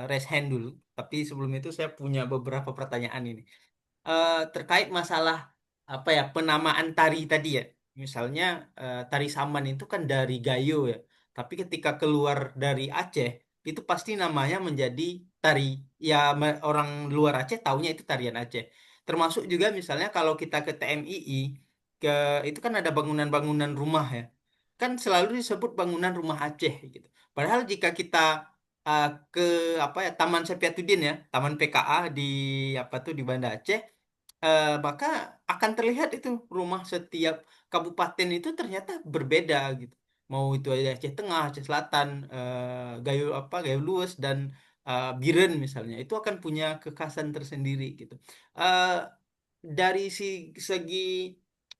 raise hand dulu. Tapi sebelum itu saya punya beberapa pertanyaan ini. Terkait masalah apa ya penamaan tari tadi ya. Misalnya tari Saman itu kan dari Gayo ya. Tapi ketika keluar dari Aceh itu pasti namanya menjadi tari ya orang luar Aceh taunya itu tarian Aceh. Termasuk juga misalnya kalau kita ke TMII ke itu kan ada bangunan-bangunan rumah ya. Kan selalu disebut bangunan rumah Aceh gitu. Padahal jika kita uh, ke apa ya Taman Sepiatudin ya, Taman PKA di apa tuh di Banda Aceh maka akan terlihat itu rumah setiap kabupaten itu ternyata berbeda gitu. Mau itu ada Aceh Tengah, Aceh Selatan, Gayo apa Gayo Lues dan Biren misalnya, itu akan punya kekhasan tersendiri gitu. Eh, dari segi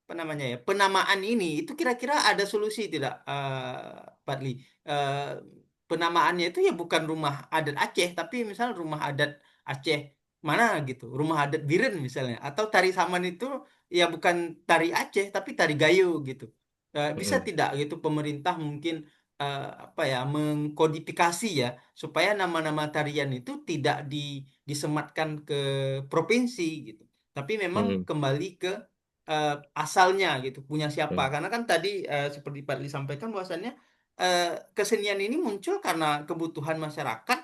apa namanya ya penamaan ini itu kira-kira ada solusi tidak, Padli? Eh, Penamaannya itu ya bukan rumah adat Aceh, tapi misal rumah adat Aceh mana gitu, rumah adat Biren misalnya, atau tari Saman itu ya bukan tari Aceh tapi tari Gayo gitu. Bisa Mhm, tidak gitu pemerintah mungkin apa ya mengkodifikasi ya supaya nama-nama tarian itu tidak disematkan ke provinsi gitu, tapi memang mhm, kembali ke eh, asalnya gitu, punya siapa. mhm, Karena kan tadi seperti Pak Li sampaikan bahwasannya eh, kesenian ini muncul karena kebutuhan masyarakat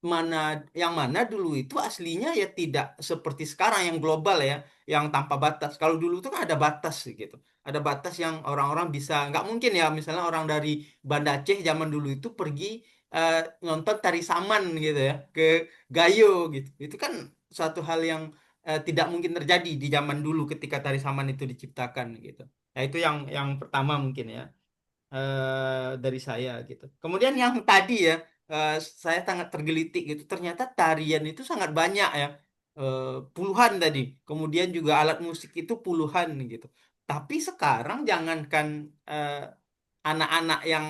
mana yang mana dulu itu aslinya ya tidak seperti sekarang yang global ya, yang tanpa batas. Kalau dulu tuh kan ada batas gitu. Ada batas yang orang-orang bisa nggak mungkin ya misalnya orang dari Banda Aceh zaman dulu itu pergi eh, nonton tari Saman gitu ya ke Gayo gitu. Itu kan suatu hal yang tidak mungkin terjadi di zaman dulu ketika tari Saman itu diciptakan gitu. Ya itu yang pertama mungkin ya dari saya gitu. Kemudian yang tadi ya, saya sangat tergelitik gitu. Ternyata tarian itu sangat banyak ya, puluhan tadi. Kemudian juga alat musik itu puluhan gitu. Tapi sekarang jangankan eh, anak-anak yang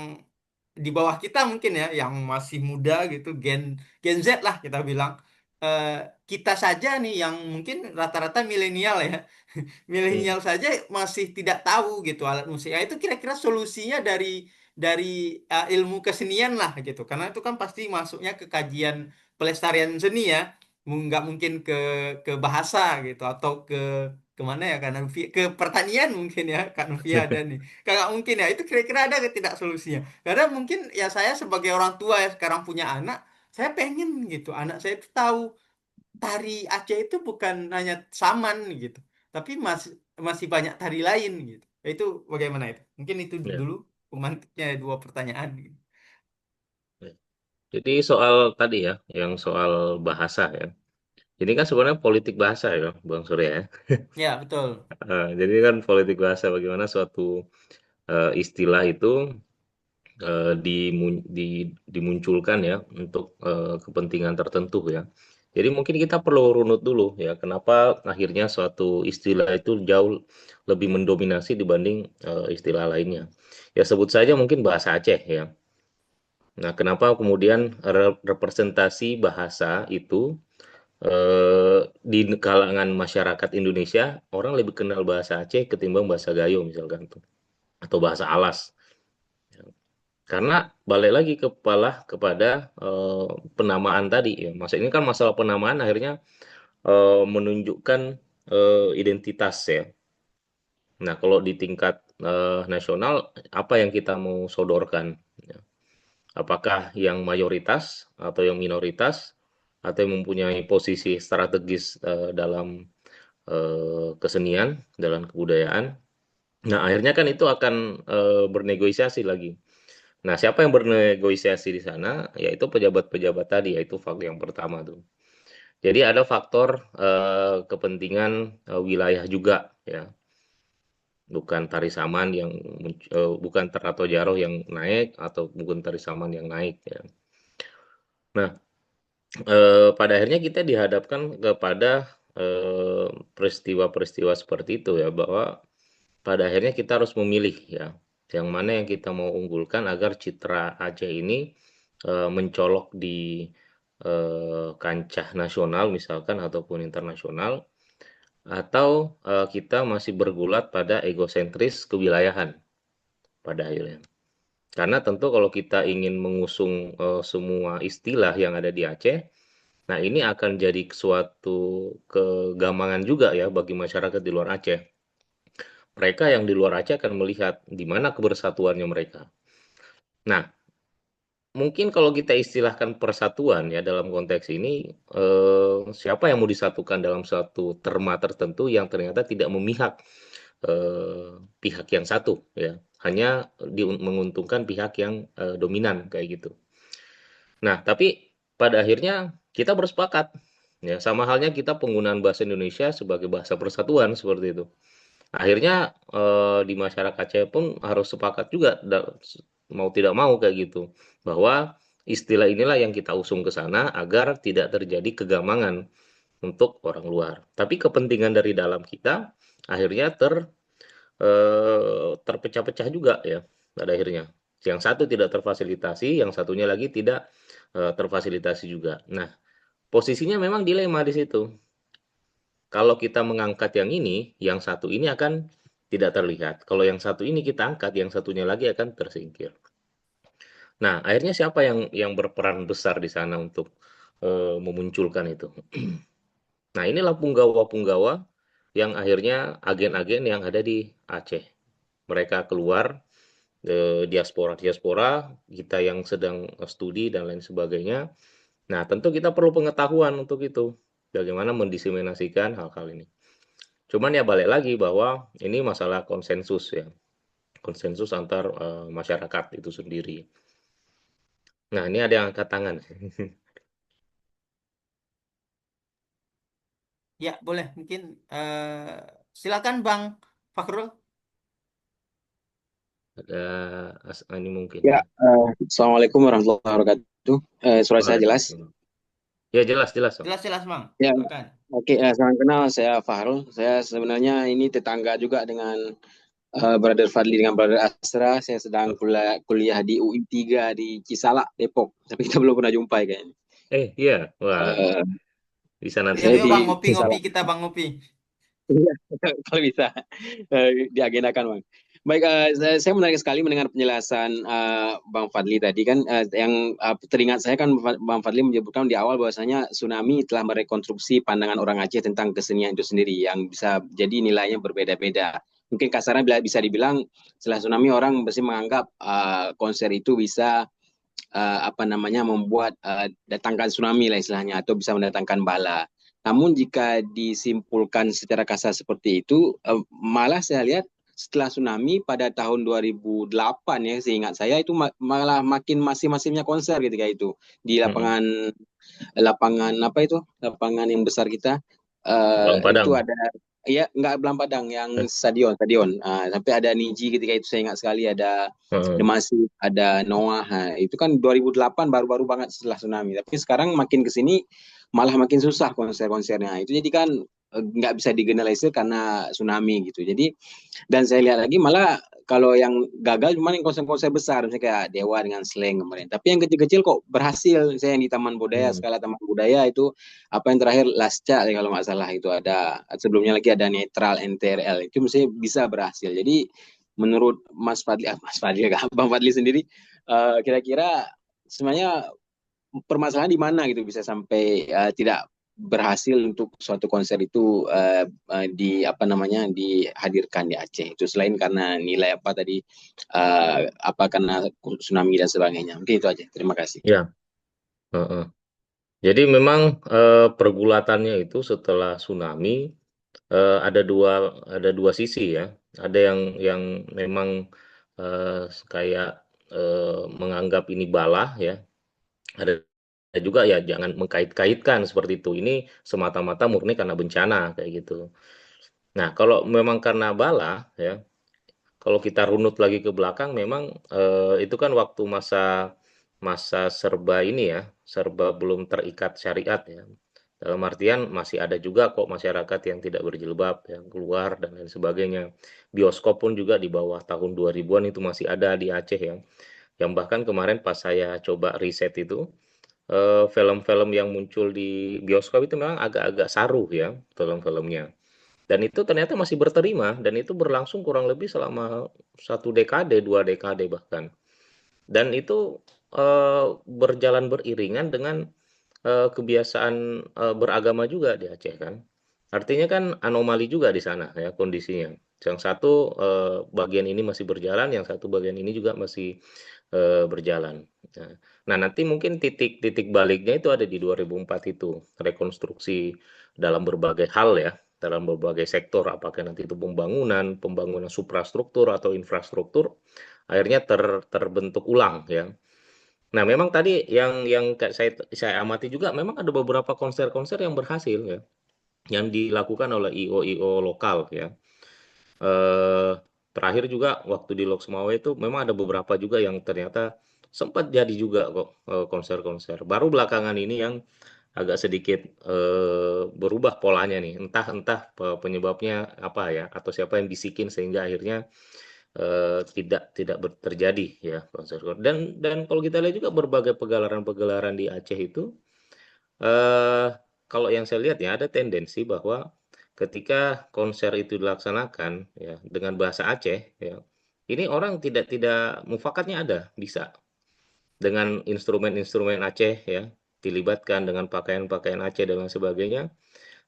di bawah kita mungkin ya, yang masih muda gitu, Gen Z lah kita bilang. Eh, kita saja nih yang mungkin rata-rata milenial ya, mhm, milenial saja masih tidak tahu gitu alat musik. Nah, itu kira-kira solusinya dari ilmu kesenian lah gitu. Karena itu kan pasti masuknya ke kajian pelestarian seni ya. Nggak mungkin ke bahasa gitu atau kemana ya karena ke pertanian mungkin ya kan Novia ada nih. Kagak mungkin ya. Itu kira-kira ada tidak solusinya? Karena mungkin ya saya sebagai orang tua ya sekarang punya anak, saya pengen gitu anak saya itu tahu tari Aceh itu bukan hanya saman gitu, tapi masih masih banyak tari lain gitu. Itu bagaimana itu? Mungkin itu ya, dulu pemantiknya dua pertanyaan gitu. ya. Jadi soal tadi ya, yang soal bahasa ya. Ini kan sebenarnya politik bahasa ya, Bang Surya ya. Ya, betul. Jadi kan politik bahasa bagaimana suatu istilah itu dimunculkan ya untuk kepentingan tertentu ya. Jadi mungkin kita perlu runut dulu ya, kenapa akhirnya suatu istilah itu jauh lebih mendominasi dibanding istilah lainnya. Ya sebut saja mungkin bahasa Aceh ya. Nah, kenapa kemudian representasi bahasa itu di kalangan masyarakat Indonesia orang lebih kenal bahasa Aceh ketimbang bahasa Gayo misalkan tuh. atau bahasa alas. Karena balik lagi kepada penamaan tadi ya. Masa ini kan masalah penamaan akhirnya menunjukkan identitas ya. Nah, kalau di tingkat nasional apa yang kita mau sodorkan? Ya. Apakah yang mayoritas atau yang minoritas atau yang mempunyai posisi strategis dalam kesenian, dalam kebudayaan? Nah, akhirnya kan itu akan bernegosiasi lagi. Nah, siapa yang bernegosiasi di sana? Yaitu pejabat-pejabat tadi, yaitu faktor yang pertama tuh. Jadi ada faktor kepentingan wilayah juga ya, bukan tari saman bukan Terato Jaro yang naik atau bukan tari saman yang naik ya. Nah, pada akhirnya kita dihadapkan kepada peristiwa-peristiwa seperti itu ya, bahwa pada akhirnya kita harus memilih ya, yang mana yang kita mau unggulkan agar citra Aceh ini mencolok di kancah nasional misalkan ataupun internasional, atau kita masih bergulat pada egosentris kewilayahan pada akhirnya. Karena tentu kalau kita ingin mengusung semua istilah yang ada di Aceh, nah ini akan jadi suatu kegamangan juga ya bagi masyarakat di luar Aceh. Mereka yang di luar Aceh akan melihat di mana kebersatuannya mereka. Nah, mungkin kalau kita istilahkan persatuan ya dalam konteks ini, siapa yang mau disatukan dalam suatu terma tertentu yang ternyata tidak memihak pihak yang satu ya, hanya menguntungkan pihak yang dominan kayak gitu. Nah, tapi pada akhirnya kita bersepakat ya, sama halnya kita penggunaan bahasa Indonesia sebagai bahasa persatuan seperti itu. Akhirnya di masyarakat Aceh pun harus sepakat juga mau tidak mau kayak gitu, bahwa istilah inilah yang kita usung ke sana agar tidak terjadi kegamangan untuk orang luar. Tapi kepentingan dari dalam kita akhirnya terpecah-pecah juga ya pada akhirnya. Yang satu tidak terfasilitasi, yang satunya lagi tidak terfasilitasi juga. Nah, posisinya memang dilema di situ. Kalau kita mengangkat yang ini, yang satu ini akan tidak terlihat. Kalau yang satu ini kita angkat, yang satunya lagi akan tersingkir. Nah, akhirnya siapa yang berperan besar di sana untuk memunculkan itu? Nah, inilah punggawa-punggawa yang akhirnya agen-agen yang ada di Aceh. Mereka keluar diaspora-diaspora, kita yang sedang studi dan lain sebagainya. Nah, tentu kita perlu pengetahuan untuk itu. Bagaimana mendiseminasikan hal-hal ini. Cuman ya balik lagi bahwa ini masalah konsensus ya. Konsensus antar masyarakat itu sendiri. Nah, ini ada yang angkat tangan. Ya, boleh. Mungkin silakan Bang Fakhrul. Ada ini mungkin Ya, ya. Assalamualaikum warahmatullahi wabarakatuh. Suara saya jelas? Waalaikumsalam. Ya jelas Om. Jelas-jelas, Bang. Ya, Silakan. oke. Salam kenal, saya Fahrul. Saya sebenarnya ini tetangga juga dengan Brother Fadli dengan Brother Asra. Saya sedang kuliah di UI 3 di Cisalak, Depok. Tapi kita belum pernah jumpa kayaknya. Iya. Wah, Eh, bisa nanti Yuk, saya yuk di Bang, ngopi-ngopi Cisalak. kita Bang ngopi. Iya, kalau bisa diagendakan, Bang. Baik, saya menarik sekali mendengar penjelasan Bang Fadli tadi kan, yang teringat saya kan Bang Fadli menyebutkan di awal bahwasanya tsunami telah merekonstruksi pandangan orang Aceh tentang kesenian itu sendiri yang bisa jadi nilainya berbeda-beda. Mungkin kasarnya bisa dibilang setelah tsunami orang mesti menganggap konser itu bisa apa namanya membuat datangkan tsunami lah istilahnya atau bisa mendatangkan bala. Namun jika disimpulkan secara kasar seperti itu, malah saya lihat setelah tsunami pada tahun 2008 ya, seingat saya itu malah makin masif-masifnya konser ketika itu di Mm-mm. lapangan lapangan apa itu lapangan yang besar kita Bang Padang. itu ada ya nggak Belang Padang yang Eh, stadion sampai ada Niji ketika itu saya ingat sekali ada heeh. Demasif ada Noah. Itu kan 2008 baru-baru banget setelah tsunami tapi sekarang makin ke sini malah makin susah konser-konsernya itu jadi kan nggak bisa digeneralisir karena tsunami gitu jadi dan saya lihat lagi malah kalau yang gagal cuma yang konser-konser besar misalnya kayak Dewa dengan Slang kemarin. Tapi yang kecil-kecil kok berhasil. Saya yang di Taman Budaya, Hmm. skala Taman Budaya itu apa yang terakhir Lasca kalau nggak salah itu ada sebelumnya lagi ada Netral NTRL itu mesti bisa berhasil. Jadi menurut Mas Fadli, Mas Fadli, Bang Fadli sendiri, kira-kira sebenarnya permasalahan di mana gitu bisa sampai tidak berhasil untuk suatu konser itu di apa namanya dihadirkan di Aceh itu selain karena nilai apa tadi apa karena tsunami dan sebagainya. Mungkin itu aja. Terima kasih. Ya, heeh. Jadi memang pergulatannya itu setelah tsunami ada dua sisi ya. Ada yang memang kayak menganggap ini bala ya. Ada juga ya jangan mengkait-kaitkan seperti itu. Ini semata-mata murni karena bencana kayak gitu. Nah, kalau memang karena bala ya, kalau kita runut lagi ke belakang memang itu kan waktu masa masa serba ini ya, serba belum terikat syariat ya. Dalam artian masih ada juga kok masyarakat yang tidak berjilbab yang keluar dan lain sebagainya. Bioskop pun juga di bawah tahun 2000-an itu masih ada di Aceh ya. Yang bahkan kemarin pas saya coba riset itu film-film yang muncul di bioskop itu memang agak-agak saru ya film-filmnya. Dan itu ternyata masih berterima dan itu berlangsung kurang lebih selama 1 dekade, 2 dekade bahkan. Dan itu berjalan beriringan dengan kebiasaan beragama juga di Aceh kan. Artinya kan anomali juga di sana ya kondisinya. Yang satu bagian ini masih berjalan, yang satu bagian ini juga masih berjalan. Nah, nanti mungkin titik-titik baliknya itu ada di 2004 itu, rekonstruksi dalam berbagai hal ya, dalam berbagai sektor, apakah nanti itu pembangunan, pembangunan suprastruktur atau infrastruktur, akhirnya terbentuk ulang ya. Nah, memang tadi yang saya amati juga memang ada beberapa konser-konser yang berhasil ya, yang dilakukan oleh IO-IO lokal ya. Eh, Terakhir juga waktu di Lok Sumawe itu memang ada beberapa juga yang ternyata sempat jadi juga kok konser-konser. Baru belakangan ini yang agak sedikit berubah polanya nih. Entah entah penyebabnya apa ya atau siapa yang bisikin sehingga akhirnya tidak terjadi ya konser. Dan kalau kita lihat juga berbagai pegelaran-pegelaran di Aceh itu eh kalau yang saya lihat ya ada tendensi bahwa ketika konser itu dilaksanakan ya dengan bahasa Aceh ya ini orang tidak mufakatnya ada bisa dengan instrumen-instrumen Aceh ya dilibatkan dengan pakaian-pakaian Aceh dan lain sebagainya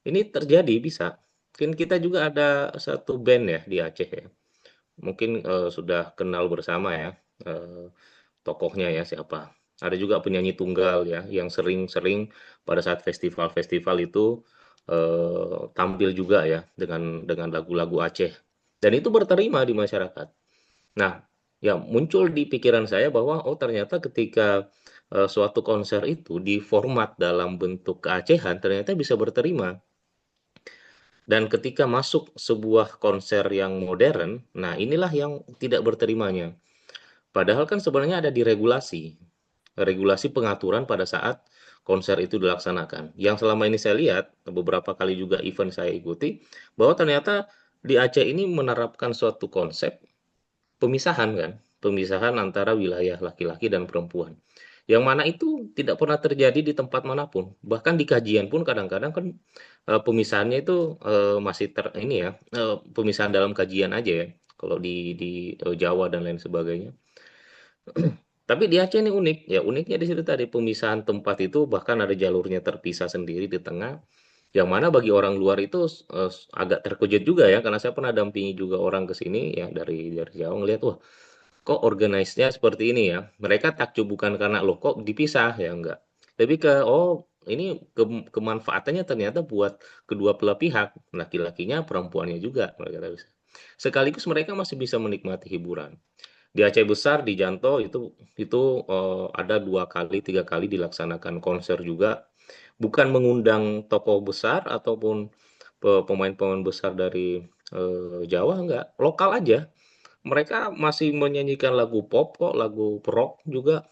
ini terjadi bisa mungkin kita juga ada satu band ya di Aceh ya mungkin sudah kenal bersama ya tokohnya ya siapa. Ada juga penyanyi tunggal ya yang sering-sering pada saat festival-festival itu tampil juga ya dengan lagu-lagu Aceh. Dan itu berterima di masyarakat. Nah, ya muncul di pikiran saya bahwa oh ternyata ketika suatu konser itu diformat dalam bentuk keacehan ternyata bisa berterima. Dan ketika masuk sebuah konser yang modern, nah inilah yang tidak berterimanya. Padahal kan sebenarnya ada di regulasi pengaturan pada saat konser itu dilaksanakan. Yang selama ini saya lihat, beberapa kali juga event saya ikuti, bahwa ternyata di Aceh ini menerapkan suatu konsep pemisahan kan, pemisahan antara wilayah laki-laki dan perempuan. Yang mana itu tidak pernah terjadi di tempat manapun. Bahkan di kajian pun kadang-kadang kan pemisahannya itu masih ini ya, pemisahan dalam kajian aja ya. Kalau di Jawa dan lain sebagainya. Tapi di Aceh ini unik, ya uniknya di situ tadi pemisahan tempat itu bahkan ada jalurnya terpisah sendiri di tengah, yang mana bagi orang luar itu agak terkejut juga ya, karena saya pernah dampingi juga orang ke sini ya dari Jawa ngelihat, wah kok organize-nya seperti ini ya. Mereka takjub bukan karena loh kok dipisah ya enggak. Tapi oh ini kemanfaatannya ternyata buat kedua belah pihak, laki-lakinya, perempuannya juga mereka bisa. Sekaligus mereka masih bisa menikmati hiburan. Di Aceh Besar, di Janto itu ada 2 kali, 3 kali dilaksanakan konser juga. Bukan mengundang tokoh besar ataupun pemain-pemain besar dari Jawa, enggak. Lokal aja. Mereka masih menyanyikan lagu pop kok, lagu rock juga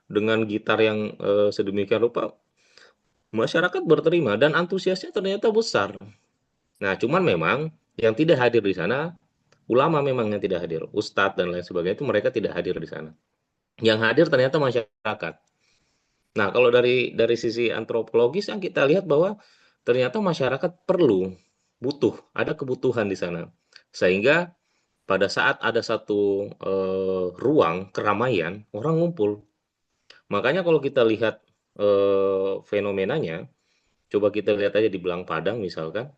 dengan gitar yang sedemikian rupa. Masyarakat berterima dan antusiasnya ternyata besar. Nah, cuman memang yang tidak hadir di sana ulama memang yang tidak hadir, ustadz dan lain sebagainya itu mereka tidak hadir di sana. Yang hadir ternyata masyarakat. Nah, kalau dari sisi antropologis yang kita lihat bahwa ternyata masyarakat perlu, butuh, ada kebutuhan di sana. Sehingga pada saat ada satu ruang keramaian, orang ngumpul. Makanya kalau kita lihat fenomenanya, coba kita lihat aja di Belang Padang misalkan,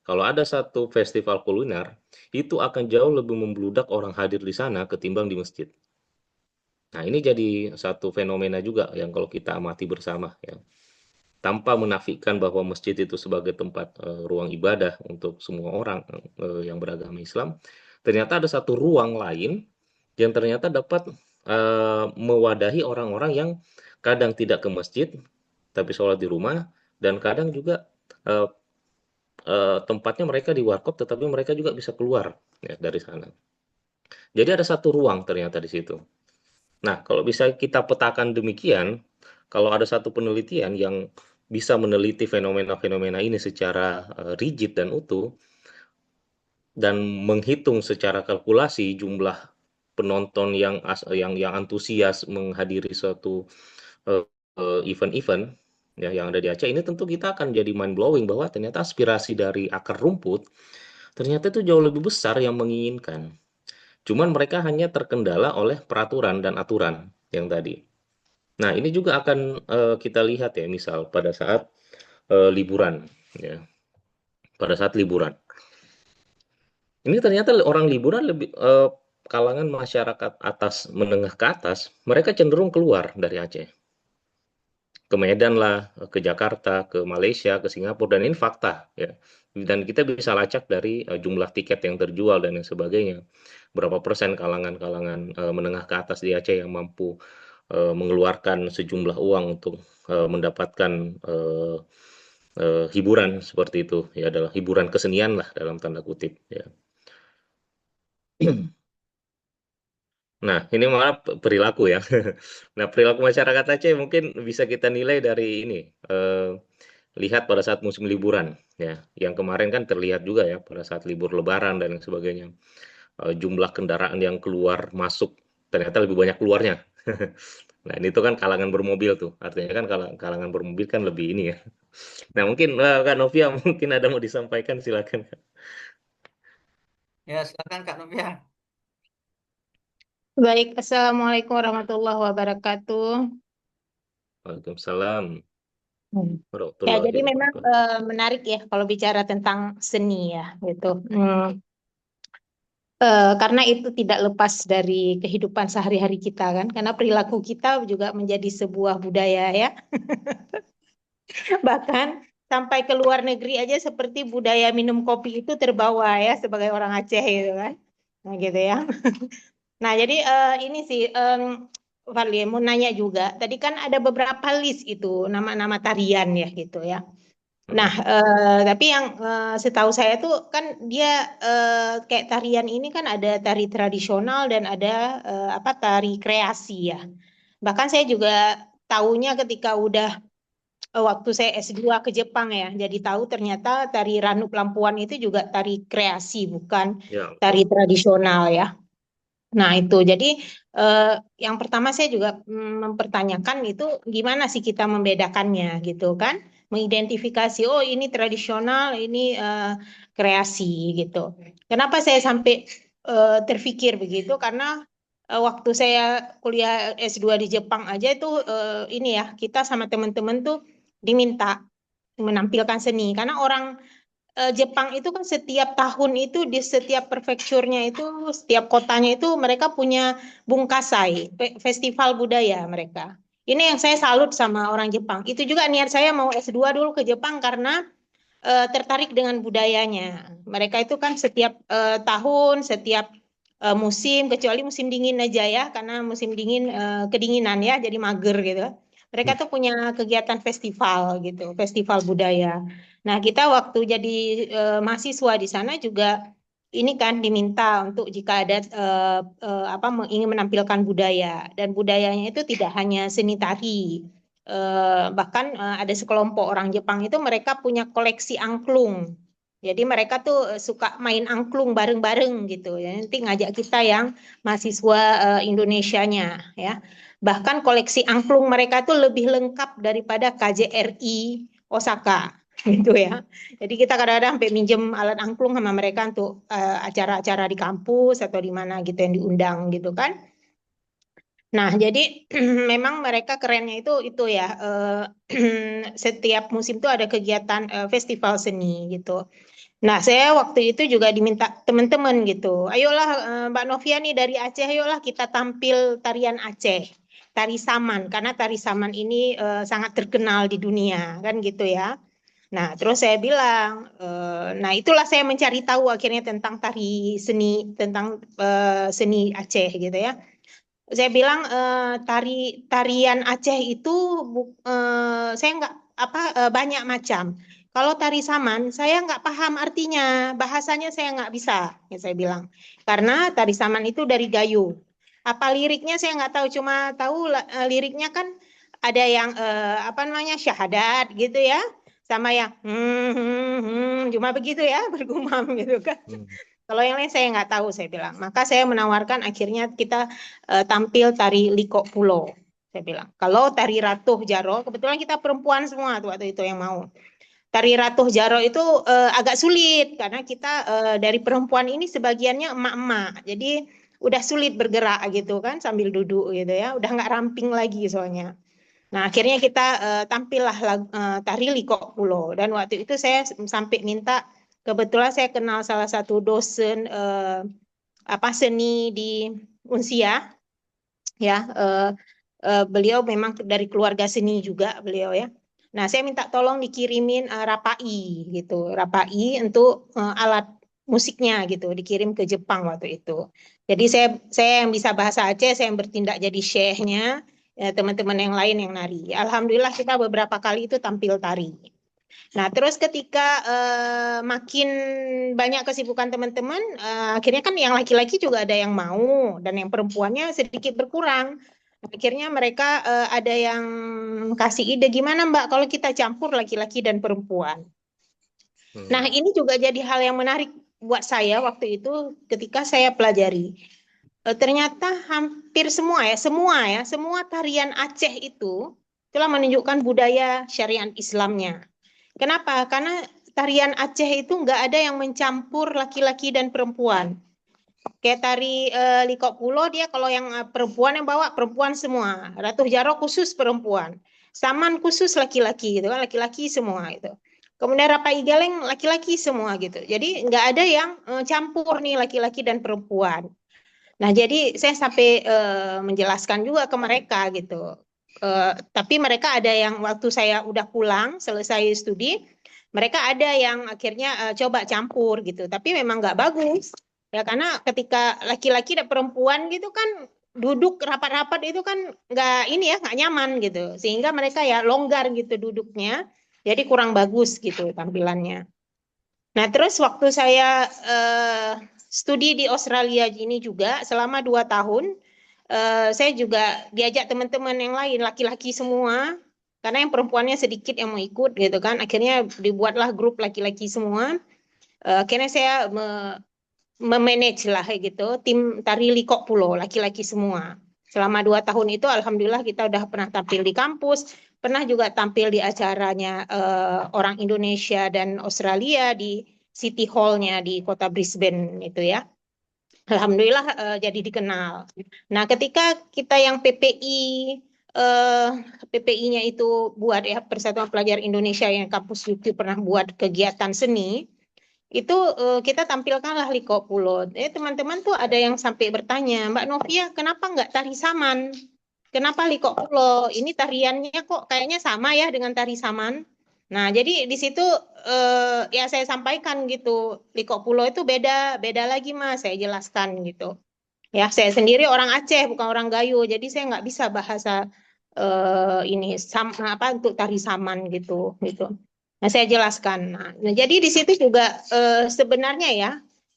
kalau ada satu festival kuliner, itu akan jauh lebih membludak orang hadir di sana ketimbang di masjid. Nah, ini jadi satu fenomena juga yang kalau kita amati bersama ya. Tanpa menafikan bahwa masjid itu sebagai tempat ruang ibadah untuk semua orang yang beragama Islam, ternyata ada satu ruang lain yang ternyata dapat mewadahi orang-orang yang kadang tidak ke masjid tapi sholat di rumah, dan kadang juga eh, tempatnya mereka di warkop tetapi mereka juga bisa keluar ya dari sana. Jadi ada satu ruang ternyata di situ. Nah, kalau bisa kita petakan demikian, kalau ada satu penelitian yang bisa meneliti fenomena-fenomena ini secara rigid dan utuh dan menghitung secara kalkulasi jumlah penonton yang antusias menghadiri suatu event-event ya yang ada di Aceh ini, tentu kita akan jadi mind blowing bahwa ternyata aspirasi dari akar rumput ternyata itu jauh lebih besar yang menginginkan. Cuman mereka hanya terkendala oleh peraturan dan aturan yang tadi. Nah, ini juga akan kita lihat ya, misal pada saat liburan ya. Pada saat liburan. Ini ternyata orang liburan lebih kalangan masyarakat atas menengah ke atas, mereka cenderung keluar dari Aceh. Ke Medan lah, ke Jakarta, ke Malaysia, ke Singapura, dan ini fakta ya. Dan kita bisa lacak dari jumlah tiket yang terjual dan lain sebagainya. Berapa persen kalangan-kalangan menengah ke atas di Aceh yang mampu mengeluarkan sejumlah uang untuk mendapatkan hiburan seperti itu ya, adalah hiburan kesenian lah dalam tanda kutip ya. Nah, ini malah perilaku ya. Nah, perilaku masyarakat Aceh mungkin bisa kita nilai dari ini, lihat pada saat musim liburan ya, yang kemarin kan terlihat juga ya pada saat libur lebaran dan lain sebagainya. Jumlah kendaraan yang keluar masuk ternyata lebih banyak keluarnya. Nah, ini tuh kan kalangan bermobil tuh, artinya kan kalangan bermobil kan lebih ini ya. Nah, mungkin Kak Novia mungkin ada mau disampaikan, silakan. Ya, silakan Kak Novia. Baik, Assalamualaikum warahmatullahi wabarakatuh. Waalaikumsalam Hmm. Ya, warahmatullahi jadi memang wabarakatuh. menarik ya kalau bicara tentang seni ya, gitu. Karena itu tidak lepas dari kehidupan sehari-hari kita kan, karena perilaku kita juga menjadi sebuah budaya ya. Bahkan sampai ke luar negeri aja seperti budaya minum kopi itu terbawa ya sebagai orang Aceh gitu kan. Nah, gitu ya. Nah, jadi ini sih Fadli mau nanya juga. Tadi kan ada beberapa list itu nama-nama tarian ya gitu ya. Nah, tapi yang setahu saya tuh kan dia kayak tarian ini kan ada tari tradisional dan ada apa tari kreasi ya. Bahkan saya juga tahunya ketika udah waktu saya S2 ke Jepang ya. Jadi tahu ternyata tari Ranu Pelampuan itu juga tari kreasi bukan Ya, tari betul. tradisional ya. Nah, itu jadi yang pertama saya juga mempertanyakan itu gimana sih kita membedakannya gitu kan? Mengidentifikasi oh ini tradisional, ini kreasi gitu. Kenapa saya sampai terfikir begitu? Karena waktu saya kuliah S2 di Jepang aja itu ini ya, kita sama teman-teman tuh diminta menampilkan seni karena orang Jepang itu kan setiap tahun itu di setiap prefekturnya itu setiap kotanya itu mereka punya bungkasai festival budaya mereka. Ini yang saya salut sama orang Jepang. Itu juga niat saya mau S2 dulu ke Jepang karena tertarik dengan budayanya. Mereka itu kan setiap tahun, setiap musim kecuali musim dingin aja ya karena musim dingin kedinginan ya jadi mager gitu. Mereka tuh punya kegiatan festival gitu, festival budaya. Nah, kita waktu jadi mahasiswa di sana juga ini kan diminta untuk jika ada apa ingin menampilkan budaya dan budayanya itu tidak hanya seni tari. Bahkan ada sekelompok orang Jepang itu mereka punya koleksi angklung. Jadi mereka tuh suka main angklung bareng-bareng gitu. Ya. Nanti ngajak kita yang mahasiswa Indonesianya ya. Bahkan koleksi angklung mereka tuh lebih lengkap daripada KJRI Osaka. gitu ya. Jadi kita kadang-kadang sampai minjem alat angklung sama mereka untuk acara-acara di kampus atau di mana gitu yang diundang gitu kan. Nah, jadi memang mereka kerennya itu ya setiap musim tuh ada kegiatan festival seni gitu. Nah, saya waktu itu juga diminta teman-teman gitu. Ayolah Mbak Novia nih dari Aceh, ayolah kita tampil tarian Aceh, tari saman karena tari saman ini sangat terkenal di dunia kan gitu ya. Nah, terus saya bilang, nah itulah saya mencari tahu akhirnya tentang tari seni, tentang seni Aceh gitu ya. Saya bilang tarian Aceh itu saya nggak banyak macam. Kalau tari saman saya nggak paham artinya, bahasanya saya nggak bisa, ya saya bilang. Karena tari saman itu dari Gayo. Apa liriknya saya nggak tahu, cuma tahu liriknya kan ada yang apa namanya syahadat gitu ya, sama yang cuma begitu ya bergumam gitu kan. Kalau yang lain saya nggak tahu, saya bilang. Maka saya menawarkan akhirnya kita tampil tari Liko Pulo. Saya bilang, kalau tari Ratuh Jaro, kebetulan kita perempuan semua tuh waktu itu yang mau. Tari Ratuh Jaro itu agak sulit karena kita dari perempuan ini sebagiannya emak-emak. Jadi udah sulit bergerak gitu kan sambil duduk gitu ya. Udah nggak ramping lagi soalnya. Nah, akhirnya kita tampillah tari Liko Pulo. Dan waktu itu saya sampai minta, kebetulan saya kenal salah satu dosen seni di Unsia, ya. Beliau memang dari keluarga seni juga beliau ya. Nah, saya minta tolong dikirimin rapai gitu, rapai untuk alat musiknya gitu, dikirim ke Jepang waktu itu. Jadi saya yang bisa bahasa Aceh, saya yang bertindak jadi syekhnya, teman-teman yang lain yang nari. Alhamdulillah kita beberapa kali itu tampil tari. Nah, terus ketika makin banyak kesibukan teman-teman, akhirnya kan yang laki-laki juga ada yang mau, dan yang perempuannya sedikit berkurang. Akhirnya mereka ada yang kasih ide, gimana Mbak kalau kita campur laki-laki dan perempuan. Nah, ini juga jadi hal yang menarik buat saya waktu itu ketika saya pelajari. Ternyata hampir semua tarian Aceh itu telah menunjukkan budaya syariat Islamnya. Kenapa? Karena tarian Aceh itu nggak ada yang mencampur laki-laki dan perempuan. Kayak tari Liko Pulo, dia kalau yang perempuan yang bawa perempuan semua. Ratuh Jaro khusus perempuan. Saman khusus laki-laki gitu kan, laki-laki semua itu. Kemudian Rapai Galeng laki-laki semua gitu. Jadi nggak ada yang campur nih laki-laki dan perempuan. Nah, jadi saya sampai menjelaskan juga ke mereka gitu. Tapi mereka ada yang waktu saya udah pulang selesai studi, mereka ada yang akhirnya coba campur gitu. Tapi memang nggak bagus ya karena ketika laki-laki dan perempuan gitu kan duduk rapat-rapat itu kan nggak ini ya nggak nyaman gitu. Sehingga mereka ya longgar gitu duduknya, jadi kurang bagus gitu tampilannya. Nah, terus waktu saya studi di Australia ini juga selama 2 tahun, saya juga diajak teman-teman yang lain, laki-laki semua, karena yang perempuannya sedikit yang mau ikut gitu kan. Akhirnya dibuatlah grup laki-laki semua. Akhirnya saya memanage lah kayak gitu, tim tari Liko Pulo, laki-laki semua. Selama 2 tahun itu, alhamdulillah kita udah pernah tampil di kampus, pernah juga tampil di acaranya orang Indonesia dan Australia di City Hall-nya di kota Brisbane itu ya. Alhamdulillah jadi dikenal. Nah, ketika kita yang PPI-nya itu buat ya Persatuan Pelajar Indonesia yang kampus YouTube pernah buat kegiatan seni, itu kita tampilkanlah Liko Pulo. Teman-teman tuh ada yang sampai bertanya, Mbak Novia, kenapa nggak tari saman? Kenapa Liko Pulo? Ini tariannya kok kayaknya sama ya dengan tari saman. Nah, jadi di situ ya saya sampaikan gitu, Liko Pulo itu beda, beda lagi Mas, saya jelaskan gitu. Ya, saya sendiri orang Aceh, bukan orang Gayo, jadi saya nggak bisa bahasa ini sama apa untuk tari saman gitu, gitu. Nah, saya jelaskan. Nah, jadi di situ juga sebenarnya ya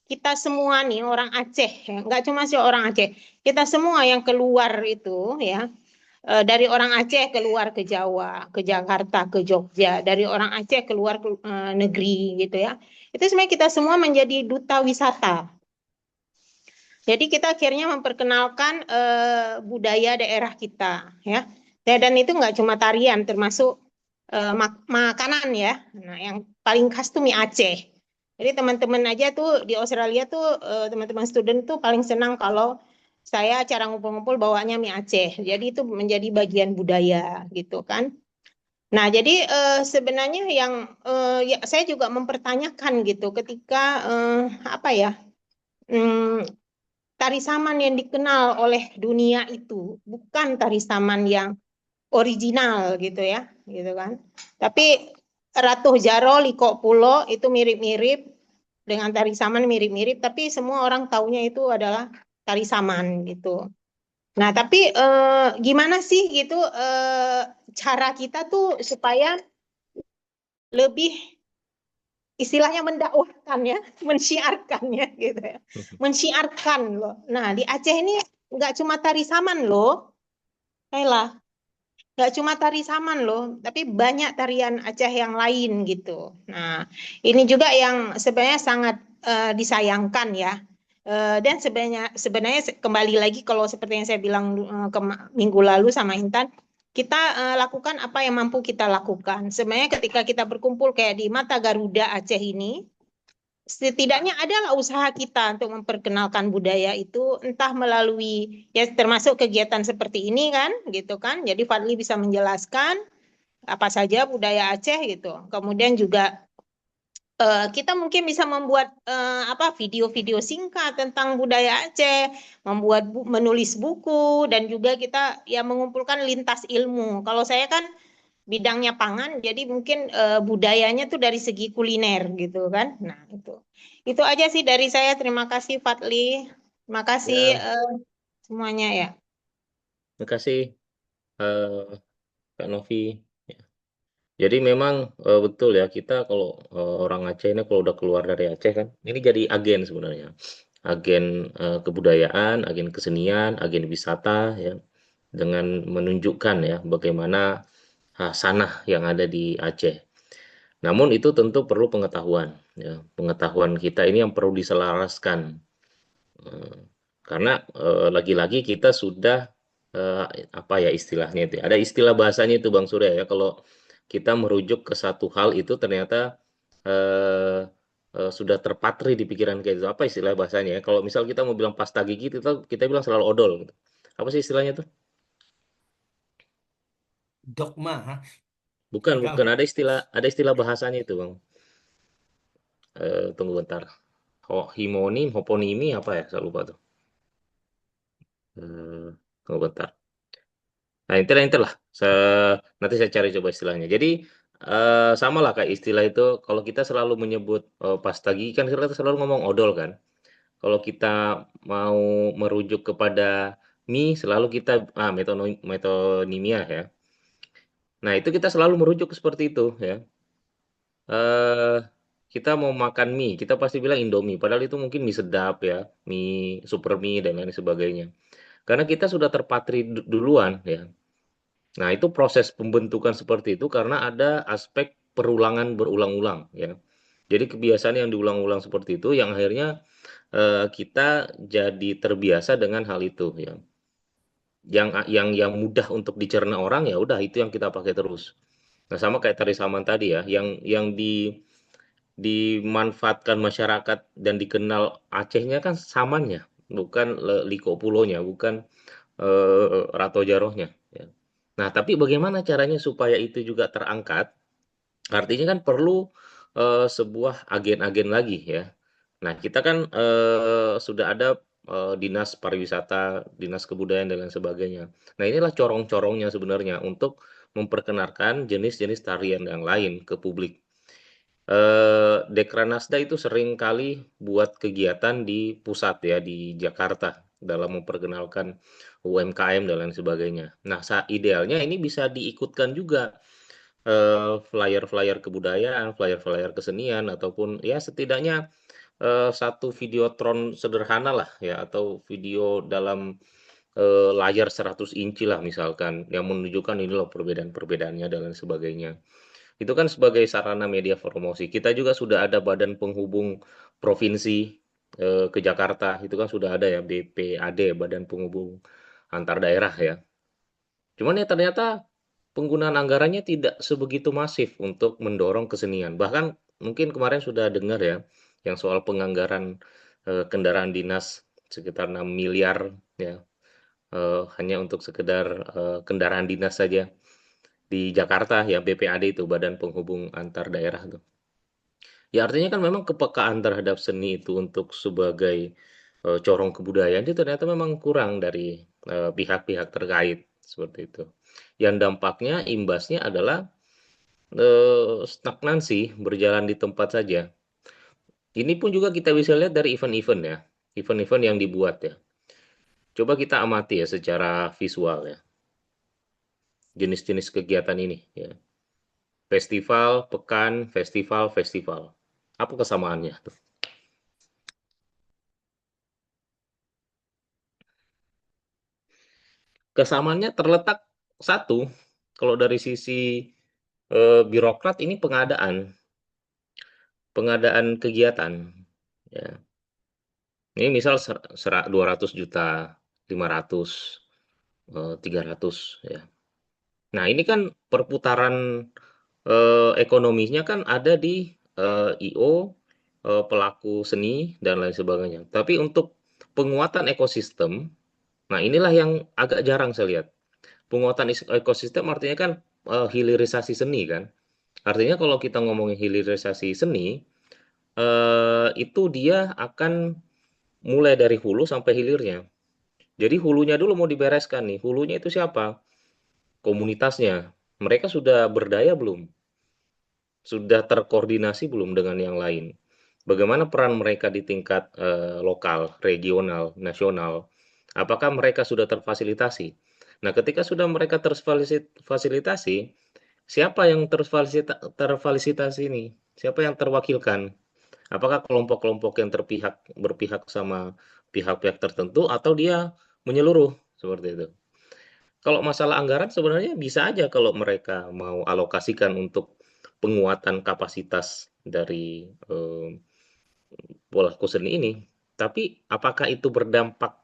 kita semua nih orang Aceh, ya, nggak cuma sih orang Aceh, kita semua yang keluar itu ya dari orang Aceh keluar ke Jawa, ke Jakarta, ke Jogja, dari orang Aceh keluar ke negeri gitu ya. Itu sebenarnya kita semua menjadi duta wisata. Jadi kita akhirnya memperkenalkan budaya daerah kita ya. Dan itu nggak cuma tarian, termasuk makanan ya. Nah, yang paling khas tuh mie Aceh. Jadi teman-teman aja tuh di Australia tuh teman-teman student tuh paling senang kalau saya acara ngumpul-ngumpul bawanya mie Aceh. Jadi itu menjadi bagian budaya gitu kan. Nah, jadi sebenarnya yang ya saya juga mempertanyakan gitu ketika apa ya mm, tari saman yang dikenal oleh dunia itu bukan tari saman yang original gitu ya, gitu kan. Tapi Ratu Jaro, Liko Pulo itu mirip-mirip dengan tari saman mirip-mirip, tapi semua orang taunya itu adalah tari saman gitu. Nah, tapi gimana sih gitu cara kita tuh supaya lebih istilahnya mendakwahkan ya, mensyiarkan ya gitu ya. Mensyiarkan loh. Nah, di Aceh ini nggak cuma tari saman loh, Kayla. Nggak cuma tari saman loh, tapi banyak tarian Aceh yang lain gitu. Nah, ini juga yang sebenarnya sangat disayangkan ya. Dan sebenarnya kembali lagi kalau seperti yang saya bilang minggu lalu sama Intan, kita lakukan apa yang mampu kita lakukan. Sebenarnya ketika kita berkumpul kayak di Mata Garuda Aceh ini, setidaknya adalah usaha kita untuk memperkenalkan budaya itu entah melalui ya termasuk kegiatan seperti ini kan gitu kan. Jadi Fadli bisa menjelaskan apa saja budaya Aceh gitu. Kemudian juga kita mungkin bisa membuat apa video-video singkat tentang budaya Aceh, menulis buku dan juga kita ya mengumpulkan lintas ilmu. Kalau saya kan bidangnya pangan, jadi mungkin budayanya tuh dari segi kuliner gitu kan. Nah, itu aja sih dari saya. Terima kasih Fadli. Terima kasih Ya, semuanya ya. terima kasih eh, Kak Novi. Ya. Jadi memang betul ya kita kalau orang Aceh ini kalau udah keluar dari Aceh kan, ini jadi agen sebenarnya, agen kebudayaan, agen kesenian, agen wisata ya, dengan menunjukkan ya bagaimana sanah yang ada di Aceh. Namun itu tentu perlu pengetahuan, ya. Pengetahuan kita ini yang perlu diselaraskan. Eh, Karena lagi-lagi kita sudah apa ya istilahnya itu, ada istilah bahasanya itu Bang Surya ya, kalau kita merujuk ke satu hal itu ternyata eh, sudah terpatri di pikiran kita itu. Apa istilah bahasanya ya? Kalau misal kita mau bilang pasta gigi, kita bilang selalu odol gitu. Apa sih istilahnya tuh? Dogma, hah? Bukan, Enggak. bukan, ada istilah bahasanya itu Bang. Tunggu bentar. Hoponimi apa ya? Saya lupa tuh. Tunggu bentar. Nah, intilah. Nanti saya cari coba istilahnya. Jadi, sama lah kayak istilah itu, kalau kita selalu menyebut pasta gigi, kan kita selalu ngomong odol kan. Kalau kita mau merujuk kepada mie, selalu kita metonimia ya. Nah, itu kita selalu merujuk seperti itu ya. Eh, kita mau makan mie, kita pasti bilang Indomie, padahal itu mungkin mie sedap ya, mie super mie dan lain sebagainya. Karena kita sudah terpatri duluan ya. Nah, itu proses pembentukan seperti itu karena ada aspek perulangan berulang-ulang ya. Jadi kebiasaan yang diulang-ulang seperti itu yang akhirnya kita jadi terbiasa dengan hal itu ya. Yang mudah untuk dicerna orang ya udah itu yang kita pakai terus. Nah, sama kayak tari saman tadi ya, yang dimanfaatkan masyarakat dan dikenal Acehnya kan samannya, bukan Liko Pulonya, bukan Rato Jarohnya. Ya. Nah, tapi bagaimana caranya supaya itu juga terangkat? Artinya kan perlu sebuah agen-agen lagi ya. Nah, kita kan sudah ada dinas pariwisata, dinas kebudayaan dan lain sebagainya. Nah, inilah corong-corongnya sebenarnya untuk memperkenalkan jenis-jenis tarian yang lain ke publik. Dekranasda itu sering kali buat kegiatan di pusat ya, di Jakarta dalam memperkenalkan UMKM dan lain sebagainya. Nah, idealnya ini bisa diikutkan juga flyer-flyer kebudayaan, flyer-flyer kesenian ataupun ya setidaknya satu videotron sederhana lah ya atau video dalam layar 100 inci lah misalkan yang menunjukkan ini loh perbedaan-perbedaannya dan lain sebagainya. Itu kan sebagai sarana media promosi. Kita juga sudah ada badan penghubung provinsi ke Jakarta. Itu kan sudah ada ya BPAD, Badan Penghubung Antar Daerah ya. Cuman ya ternyata penggunaan anggarannya tidak sebegitu masif untuk mendorong kesenian. Bahkan mungkin kemarin sudah dengar ya, yang soal penganggaran kendaraan dinas sekitar 6 miliar ya, hanya untuk sekedar kendaraan dinas saja di Jakarta ya, BPAD itu Badan Penghubung Antar Daerah tuh. Ya artinya kan memang kepekaan terhadap seni itu untuk sebagai corong kebudayaan itu ternyata memang kurang dari pihak-pihak terkait seperti itu. Yang dampaknya imbasnya adalah stagnansi, berjalan di tempat saja. Ini pun juga kita bisa lihat dari event-event ya, event-event yang dibuat ya. Coba kita amati ya secara visual ya, jenis-jenis kegiatan ini ya. Festival, pekan, festival, festival. Apa kesamaannya tuh? Kesamaannya terletak satu, kalau dari sisi birokrat ini pengadaan kegiatan ya. Ini misal 200 juta, 500, 300 ya. Nah, ini kan perputaran ekonominya kan ada di IO, pelaku seni dan lain sebagainya. Tapi untuk penguatan ekosistem, nah inilah yang agak jarang saya lihat. Penguatan ekosistem artinya kan hilirisasi seni kan. Artinya kalau kita ngomongin hilirisasi seni, itu dia akan mulai dari hulu sampai hilirnya. Jadi hulunya dulu mau dibereskan nih. Hulunya itu siapa? Komunitasnya. Mereka sudah berdaya belum? Sudah terkoordinasi belum dengan yang lain? Bagaimana peran mereka di tingkat lokal, regional, nasional? Apakah mereka sudah terfasilitasi? Nah, ketika sudah mereka terfasilitasi, siapa yang terfasilitasi ini? Siapa yang terwakilkan? Apakah kelompok-kelompok yang berpihak sama pihak-pihak tertentu atau dia menyeluruh seperti itu? Kalau masalah anggaran sebenarnya bisa aja kalau mereka mau alokasikan untuk penguatan kapasitas dari pelaku seni ini. Tapi apakah itu berdampak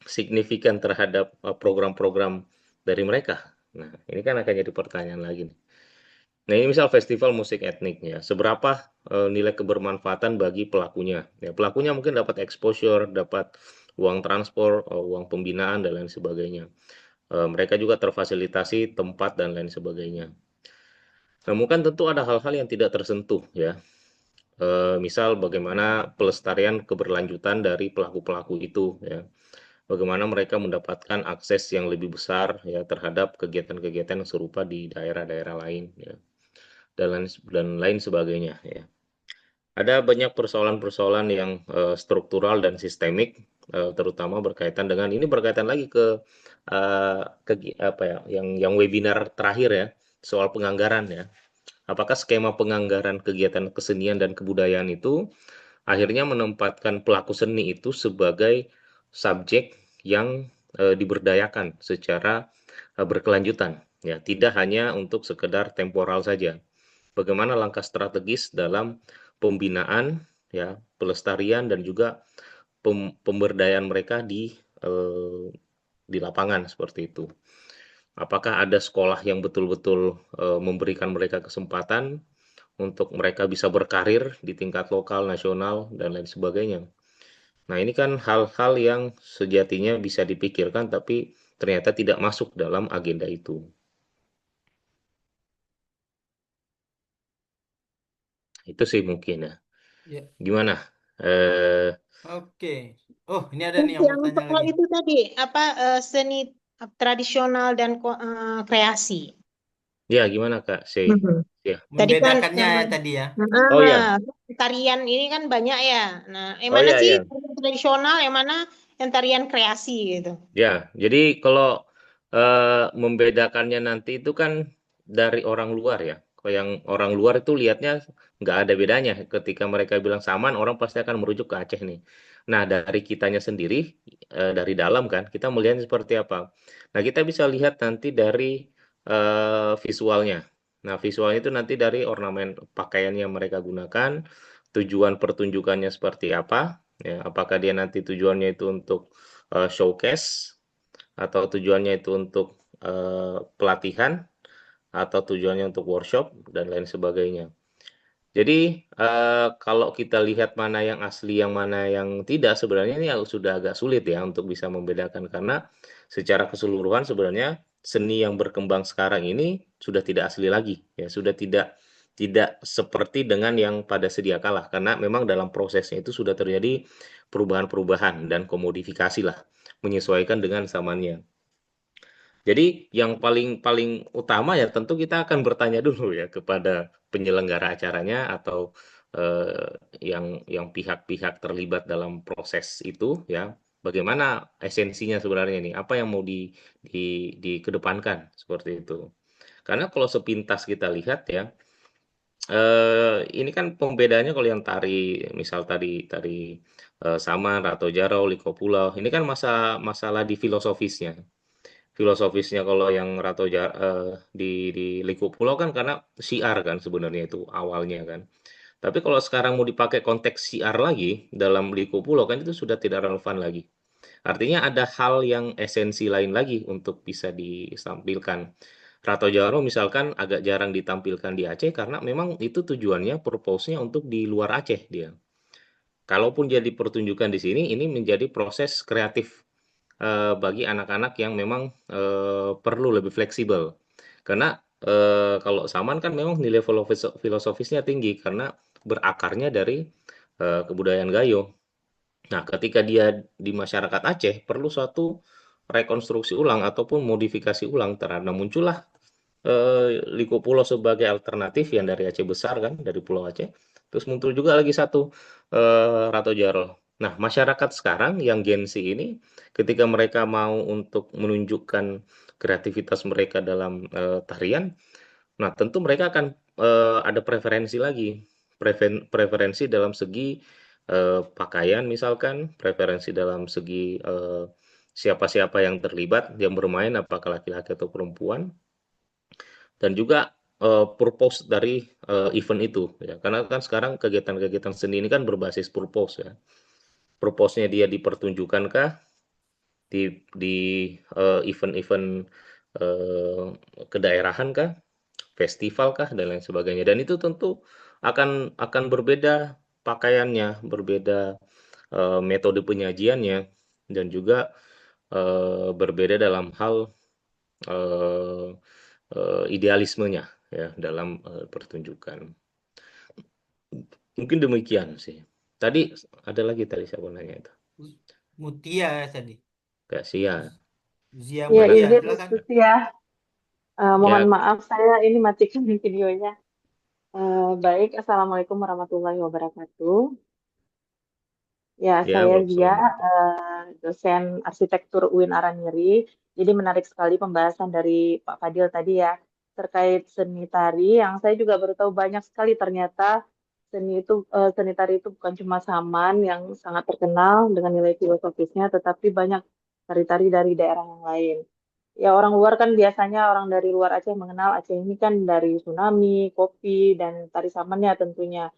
signifikan terhadap program-program dari mereka? Nah, ini kan akan jadi pertanyaan lagi nih. Nah, ini misal festival musik etnik ya, seberapa nilai kebermanfaatan bagi pelakunya? Ya, pelakunya mungkin dapat exposure, dapat uang transport, uang pembinaan dan lain sebagainya. Mereka juga terfasilitasi tempat dan lain sebagainya. Namun kan tentu ada hal-hal yang tidak tersentuh ya. Misal bagaimana pelestarian keberlanjutan dari pelaku-pelaku itu ya. Bagaimana mereka mendapatkan akses yang lebih besar ya terhadap kegiatan-kegiatan yang serupa di daerah-daerah lain ya. Dan lain sebagainya ya. Ada banyak persoalan-persoalan yang struktural dan sistemik, terutama berkaitan dengan ini berkaitan lagi ke apa ya, yang webinar terakhir ya, soal penganggaran ya. Apakah skema penganggaran kegiatan kesenian dan kebudayaan itu akhirnya menempatkan pelaku seni itu sebagai subjek yang diberdayakan secara berkelanjutan ya, tidak hanya untuk sekedar temporal saja. Bagaimana langkah strategis dalam pembinaan ya, pelestarian dan juga pemberdayaan mereka di lapangan seperti itu. Apakah ada sekolah yang betul-betul memberikan mereka kesempatan untuk mereka bisa berkarir di tingkat lokal, nasional, dan lain sebagainya. Nah, ini kan hal-hal yang sejatinya bisa dipikirkan, tapi ternyata tidak masuk dalam agenda itu. Itu sih mungkin ya. Ya, Gimana? Eh, oke. Oh, ini ada Terus nih yang mau yang tanya soal lagi. itu tadi apa seni tradisional dan kreasi. ya, gimana Kak? Mhm. Ya. Tadi kan Membedakannya ya tadi ya. Oh ya, tarian ini kan banyak ya. Nah, yang oh mana ya sih ya. tarian tradisional, yang mana yang tarian kreasi gitu. Ya, jadi kalau membedakannya nanti itu kan dari orang luar ya. Kalau yang orang luar itu lihatnya nggak ada bedanya. Ketika mereka bilang saman, orang pasti akan merujuk ke Aceh nih. Nah, dari kitanya sendiri, dari dalam kan, kita melihatnya seperti apa. Nah, kita bisa lihat nanti dari visualnya. Nah, visualnya itu nanti dari ornamen pakaian yang mereka gunakan, tujuan pertunjukannya seperti apa, ya, apakah dia nanti tujuannya itu untuk showcase atau tujuannya itu untuk pelatihan atau tujuannya untuk workshop dan lain sebagainya. Jadi, kalau kita lihat mana yang asli, yang mana yang tidak, sebenarnya ini sudah agak sulit ya untuk bisa membedakan, karena secara keseluruhan sebenarnya seni yang berkembang sekarang ini sudah tidak asli lagi, ya, sudah tidak seperti dengan yang pada sedia kala, karena memang dalam prosesnya itu sudah terjadi perubahan-perubahan dan komodifikasi lah, menyesuaikan dengan zamannya. Jadi yang paling paling utama ya tentu kita akan bertanya dulu ya kepada penyelenggara acaranya atau yang pihak-pihak terlibat dalam proses itu ya, bagaimana esensinya sebenarnya nih, apa yang mau dikedepankan seperti itu. Karena kalau sepintas kita lihat ya, ini kan pembedanya kalau yang tari, misal tadi tari Saman atau Jarau, Liko Pulau, ini kan masalah di filosofisnya. Filosofisnya kalau yang di Liku Pulau kan karena syiar kan sebenarnya itu awalnya kan. Tapi kalau sekarang mau dipakai konteks syiar lagi dalam Liku Pulau kan itu sudah tidak relevan lagi. Artinya ada hal yang esensi lain lagi untuk bisa ditampilkan. Rato Jaro misalkan agak jarang ditampilkan di Aceh karena memang itu tujuannya, purpose-nya untuk di luar Aceh dia. Kalaupun dia dipertunjukkan di sini, ini menjadi proses kreatif bagi anak-anak yang memang perlu lebih fleksibel. Karena kalau Saman kan memang nilai filosofisnya tinggi karena berakarnya dari kebudayaan Gayo. Nah, ketika dia di masyarakat Aceh perlu suatu rekonstruksi ulang ataupun modifikasi ulang terhadap muncullah Liko Pulau sebagai alternatif yang dari Aceh besar kan, dari Pulau Aceh. Terus muncul juga lagi satu Rato Jaro. Nah, masyarakat sekarang yang Gen Z ini ketika mereka mau untuk menunjukkan kreativitas mereka dalam tarian, nah tentu mereka akan ada preferensi lagi. Preferensi dalam segi pakaian misalkan, preferensi dalam segi siapa-siapa yang terlibat, yang bermain, apakah laki-laki atau perempuan, dan juga purpose dari event itu ya, karena kan sekarang kegiatan-kegiatan seni ini kan berbasis purpose ya. Purpose-nya dia dipertunjukkankah di event-event kedaerahan kah, festival kah, dan lain sebagainya, dan itu tentu akan berbeda pakaiannya, berbeda metode penyajiannya, dan juga berbeda dalam hal eh, idealismenya ya dalam pertunjukan. Mungkin demikian sih. Tadi ada lagi tadi siapa nanya itu? Mutia tadi. Gak sia. Zia Ya, Mana? Mutia, izin silakan. diskusi ya. Mohon Ya, maaf, saya ini matikan videonya. Baik, Assalamualaikum warahmatullahi wabarakatuh. Ya, ya, saya Zia, Waalaikumsalam. dosen arsitektur UIN Aranyeri. Jadi menarik sekali pembahasan dari Pak Fadil tadi ya, terkait seni tari, yang saya juga baru tahu banyak sekali ternyata seni tari itu bukan cuma Saman yang sangat terkenal dengan nilai filosofisnya, tetapi banyak tari-tari dari daerah yang lain. Ya, orang luar kan biasanya orang dari luar Aceh mengenal Aceh ini kan dari tsunami, kopi, dan tari Samannya tentunya.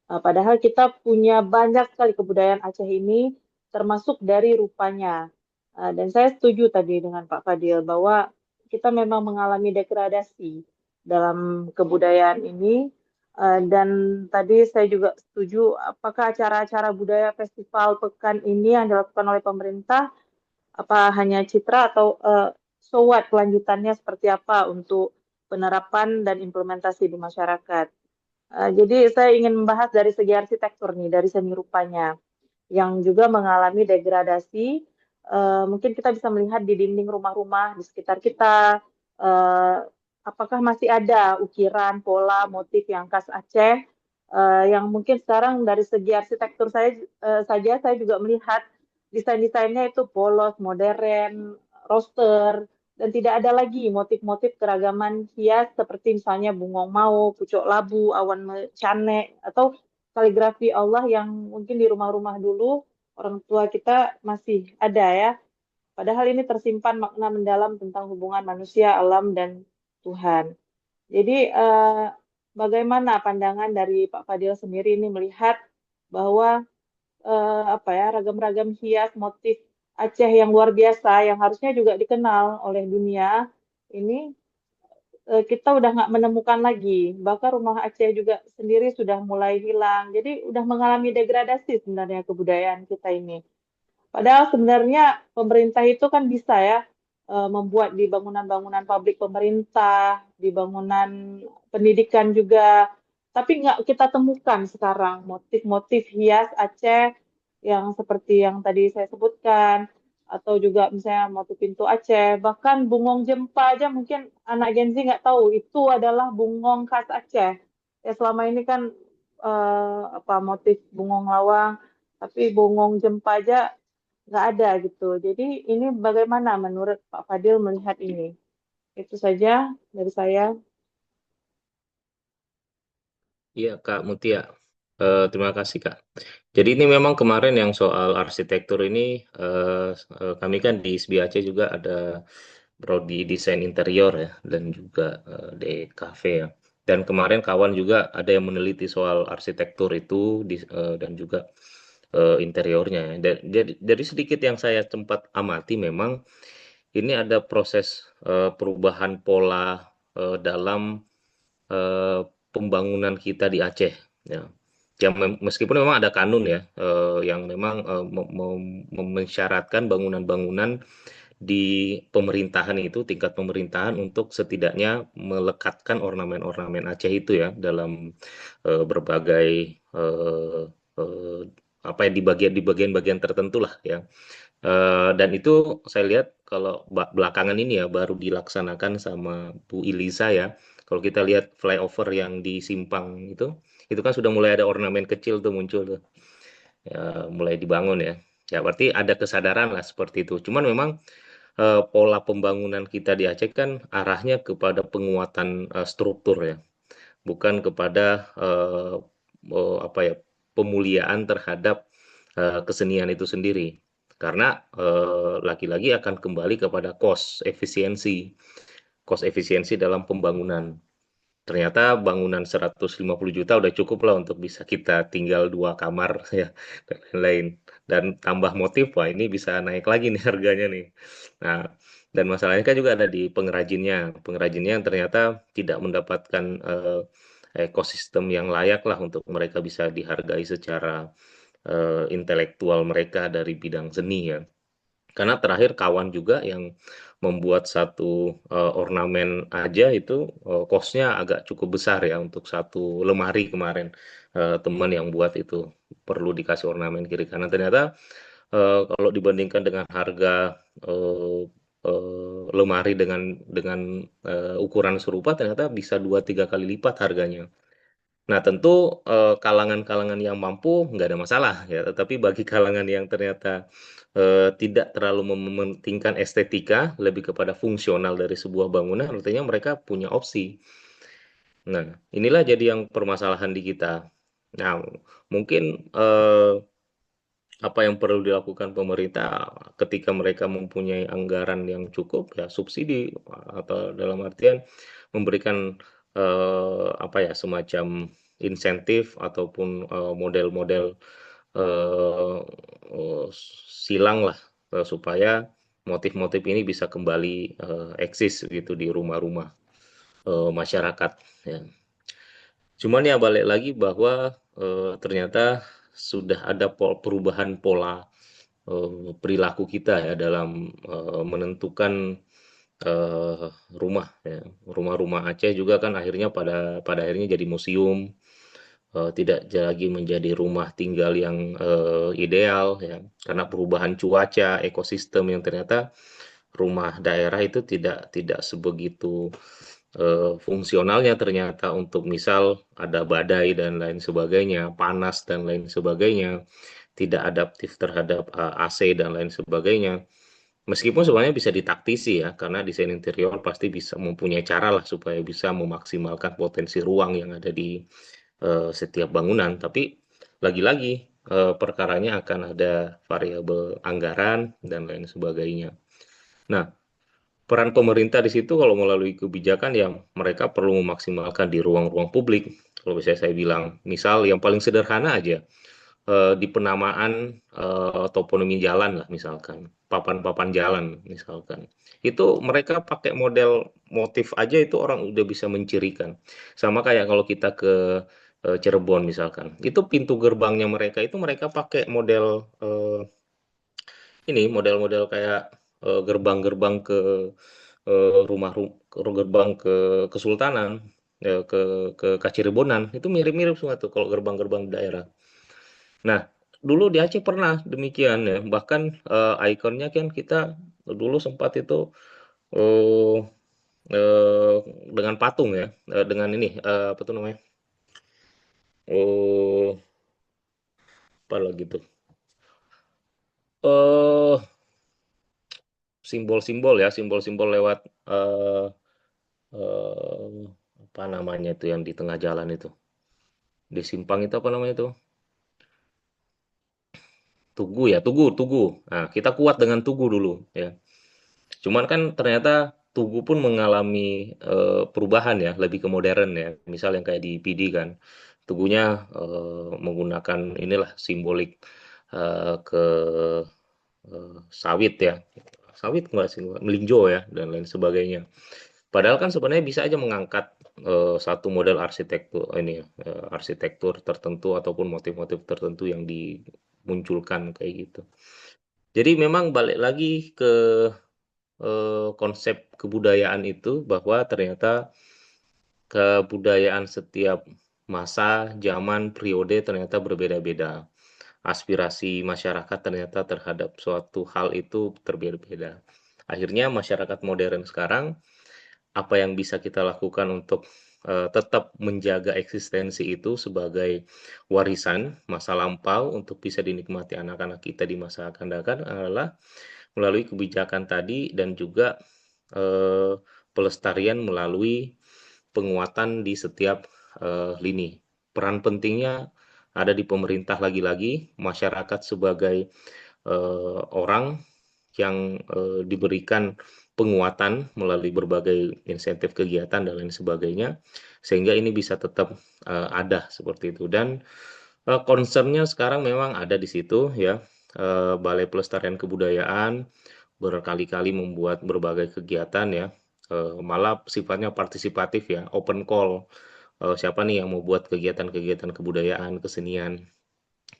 Padahal kita punya banyak sekali kebudayaan Aceh ini, termasuk dari rupanya. Dan saya setuju tadi dengan Pak Fadil bahwa kita memang mengalami degradasi dalam kebudayaan ini. Dan tadi saya juga setuju, apakah acara-acara budaya festival pekan ini yang dilakukan oleh pemerintah, apa hanya citra atau so what kelanjutannya seperti apa untuk penerapan dan implementasi di masyarakat. Jadi saya ingin membahas dari segi arsitektur nih, dari seni rupanya yang juga mengalami degradasi. Mungkin kita bisa melihat di dinding rumah-rumah di sekitar kita, eh, apakah masih ada ukiran, pola, motif yang khas Aceh, yang mungkin sekarang dari segi arsitektur saja saya juga melihat desain-desainnya itu polos, modern, roster, dan tidak ada lagi motif-motif keragaman hias seperti misalnya bungong mau, pucuk labu, awan cane, atau kaligrafi Allah yang mungkin di rumah-rumah dulu orang tua kita masih ada ya. Padahal ini tersimpan makna mendalam tentang hubungan manusia, alam, dan Tuhan. Jadi bagaimana pandangan dari Pak Fadil sendiri ini melihat bahwa apa ya ragam-ragam hias motif Aceh yang luar biasa yang harusnya juga dikenal oleh dunia ini kita udah nggak menemukan lagi. Bahkan rumah Aceh juga sendiri sudah mulai hilang. Jadi udah mengalami degradasi sebenarnya kebudayaan kita ini. Padahal sebenarnya pemerintah itu kan bisa ya membuat di bangunan-bangunan publik pemerintah, di bangunan pendidikan juga. Tapi nggak kita temukan sekarang motif-motif hias Aceh yang seperti yang tadi saya sebutkan, atau juga misalnya motif pintu Aceh, bahkan bungong jempa aja mungkin anak Gen Z nggak tahu itu adalah bungong khas Aceh. Ya selama ini kan apa motif bungong lawang, tapi bungong jempa aja nggak ada gitu. Jadi ini bagaimana menurut Pak Fadil melihat ini? Itu saja dari saya. Iya, Kak Mutia. Terima kasih, Kak. Jadi ini memang kemarin yang soal arsitektur ini, kami kan di SBI Aceh juga ada prodi desain interior ya, dan juga DKV ya. Dan kemarin kawan juga ada yang meneliti soal arsitektur itu dan juga interiornya ya. Dari sedikit yang saya sempat amati memang ini ada proses perubahan pola dalam eh, pembangunan kita di Aceh ya. Yang meskipun memang ada kanun ya yang memang mensyaratkan bangunan-bangunan di pemerintahan itu tingkat pemerintahan untuk setidaknya melekatkan ornamen-ornamen Aceh itu ya dalam berbagai eh, eh, apa ya di bagian-bagian tertentu lah ya. Dan itu saya lihat kalau belakangan ini ya baru dilaksanakan sama Bu Ilisa ya. Kalau kita lihat flyover yang di Simpang itu kan sudah mulai ada ornamen kecil tuh muncul tuh, ya, mulai dibangun ya. Ya berarti ada kesadaran lah seperti itu. Cuman memang pola pembangunan kita di Aceh kan arahnya kepada penguatan struktur ya, bukan kepada apa ya pemuliaan terhadap kesenian itu sendiri. Karena lagi-lagi akan kembali kepada cost efisiensi dalam pembangunan. Ternyata bangunan 150 juta udah cukup lah untuk bisa kita tinggal 2 kamar ya dan lain-lain. Dan tambah motif, wah ini bisa naik lagi nih harganya nih. Nah, dan masalahnya kan juga ada di pengrajinnya. Pengrajinnya yang ternyata tidak mendapatkan ekosistem yang layak lah untuk mereka bisa dihargai secara intelektual mereka dari bidang seni ya. Karena terakhir kawan juga yang membuat satu ornamen aja itu cost-nya agak cukup besar ya untuk satu lemari kemarin teman yang buat itu perlu dikasih ornamen kiri kanan. Ternyata kalau dibandingkan dengan harga eh, lemari dengan ukuran serupa ternyata bisa 2-3 kali lipat harganya. Nah, tentu kalangan-kalangan yang mampu nggak ada masalah ya, tetapi bagi kalangan yang ternyata tidak terlalu mementingkan estetika, lebih kepada fungsional dari sebuah bangunan, artinya mereka punya opsi. Nah, inilah jadi yang permasalahan di kita. Nah, mungkin apa yang perlu dilakukan pemerintah ketika mereka mempunyai anggaran yang cukup ya subsidi atau dalam artian memberikan apa ya semacam insentif ataupun model-model eh, silang lah supaya motif-motif ini bisa kembali eksis gitu di rumah-rumah masyarakat ya. Cuman ya balik lagi bahwa ternyata sudah ada perubahan pola perilaku kita ya dalam menentukan rumah ya. Rumah-rumah Aceh juga kan akhirnya pada pada akhirnya jadi museum, tidak lagi menjadi rumah tinggal yang ideal ya. Karena perubahan cuaca, ekosistem yang ternyata rumah daerah itu tidak tidak sebegitu fungsionalnya ternyata untuk misal ada badai dan lain sebagainya, panas dan lain sebagainya, tidak adaptif terhadap AC dan lain sebagainya. Meskipun sebenarnya bisa ditaktisi ya, karena desain interior pasti bisa mempunyai cara lah supaya bisa memaksimalkan potensi ruang yang ada di setiap bangunan. Tapi lagi-lagi perkaranya akan ada variabel anggaran dan lain sebagainya. Nah, peran pemerintah di situ kalau melalui kebijakan yang mereka perlu memaksimalkan di ruang-ruang publik. Kalau bisa saya bilang, misal yang paling sederhana aja di penamaan toponomi jalan lah misalkan. papan-papan jalan misalkan. Itu mereka pakai model motif aja itu orang udah bisa mencirikan. Sama kayak kalau kita ke Cirebon misalkan. Itu pintu gerbangnya mereka itu mereka pakai model ini model-model kayak gerbang-gerbang ke rumah gerbang ke Kesultanan, ke Kaciribonan itu mirip-mirip semua tuh kalau gerbang-gerbang daerah. Nah, dulu di Aceh pernah demikian ya, bahkan ikonnya kan kita dulu sempat itu eh eh, dengan patung ya, dengan ini apa tuh namanya? Oh, apa lagi tuh? Eh simbol-simbol ya, simbol-simbol lewat eh eh, apa namanya itu yang di tengah jalan itu? Di simpang itu apa namanya itu? Tugu ya, Tugu, Tugu. Nah, kita kuat dengan Tugu dulu ya. Cuman kan ternyata Tugu pun mengalami perubahan ya, lebih ke modern ya. Misal yang kayak di PD kan, Tugunya menggunakan inilah simbolik ke sawit ya, sawit nggak sih, melinjo ya dan lain sebagainya. Padahal kan sebenarnya bisa aja mengangkat satu model arsitektur ini ya, arsitektur tertentu ataupun motif-motif tertentu yang dimunculkan kayak gitu. Jadi memang balik lagi ke konsep kebudayaan itu bahwa ternyata kebudayaan setiap masa, zaman, periode ternyata berbeda-beda. Aspirasi masyarakat ternyata terhadap suatu hal itu berbeda-beda. Akhirnya masyarakat modern sekarang apa yang bisa kita lakukan untuk tetap menjaga eksistensi itu sebagai warisan masa lampau untuk bisa dinikmati anak-anak kita di masa akan datang adalah melalui kebijakan tadi dan juga eh, pelestarian melalui penguatan di setiap lini. Peran pentingnya ada di pemerintah lagi-lagi, masyarakat sebagai orang yang diberikan penguatan melalui berbagai insentif kegiatan dan lain sebagainya, sehingga ini bisa tetap ada seperti itu. Dan concernnya sekarang memang ada di situ ya, Balai Pelestarian Kebudayaan berkali-kali membuat berbagai kegiatan ya, malah sifatnya partisipatif ya, open call. Siapa nih yang mau buat kegiatan-kegiatan kebudayaan, kesenian.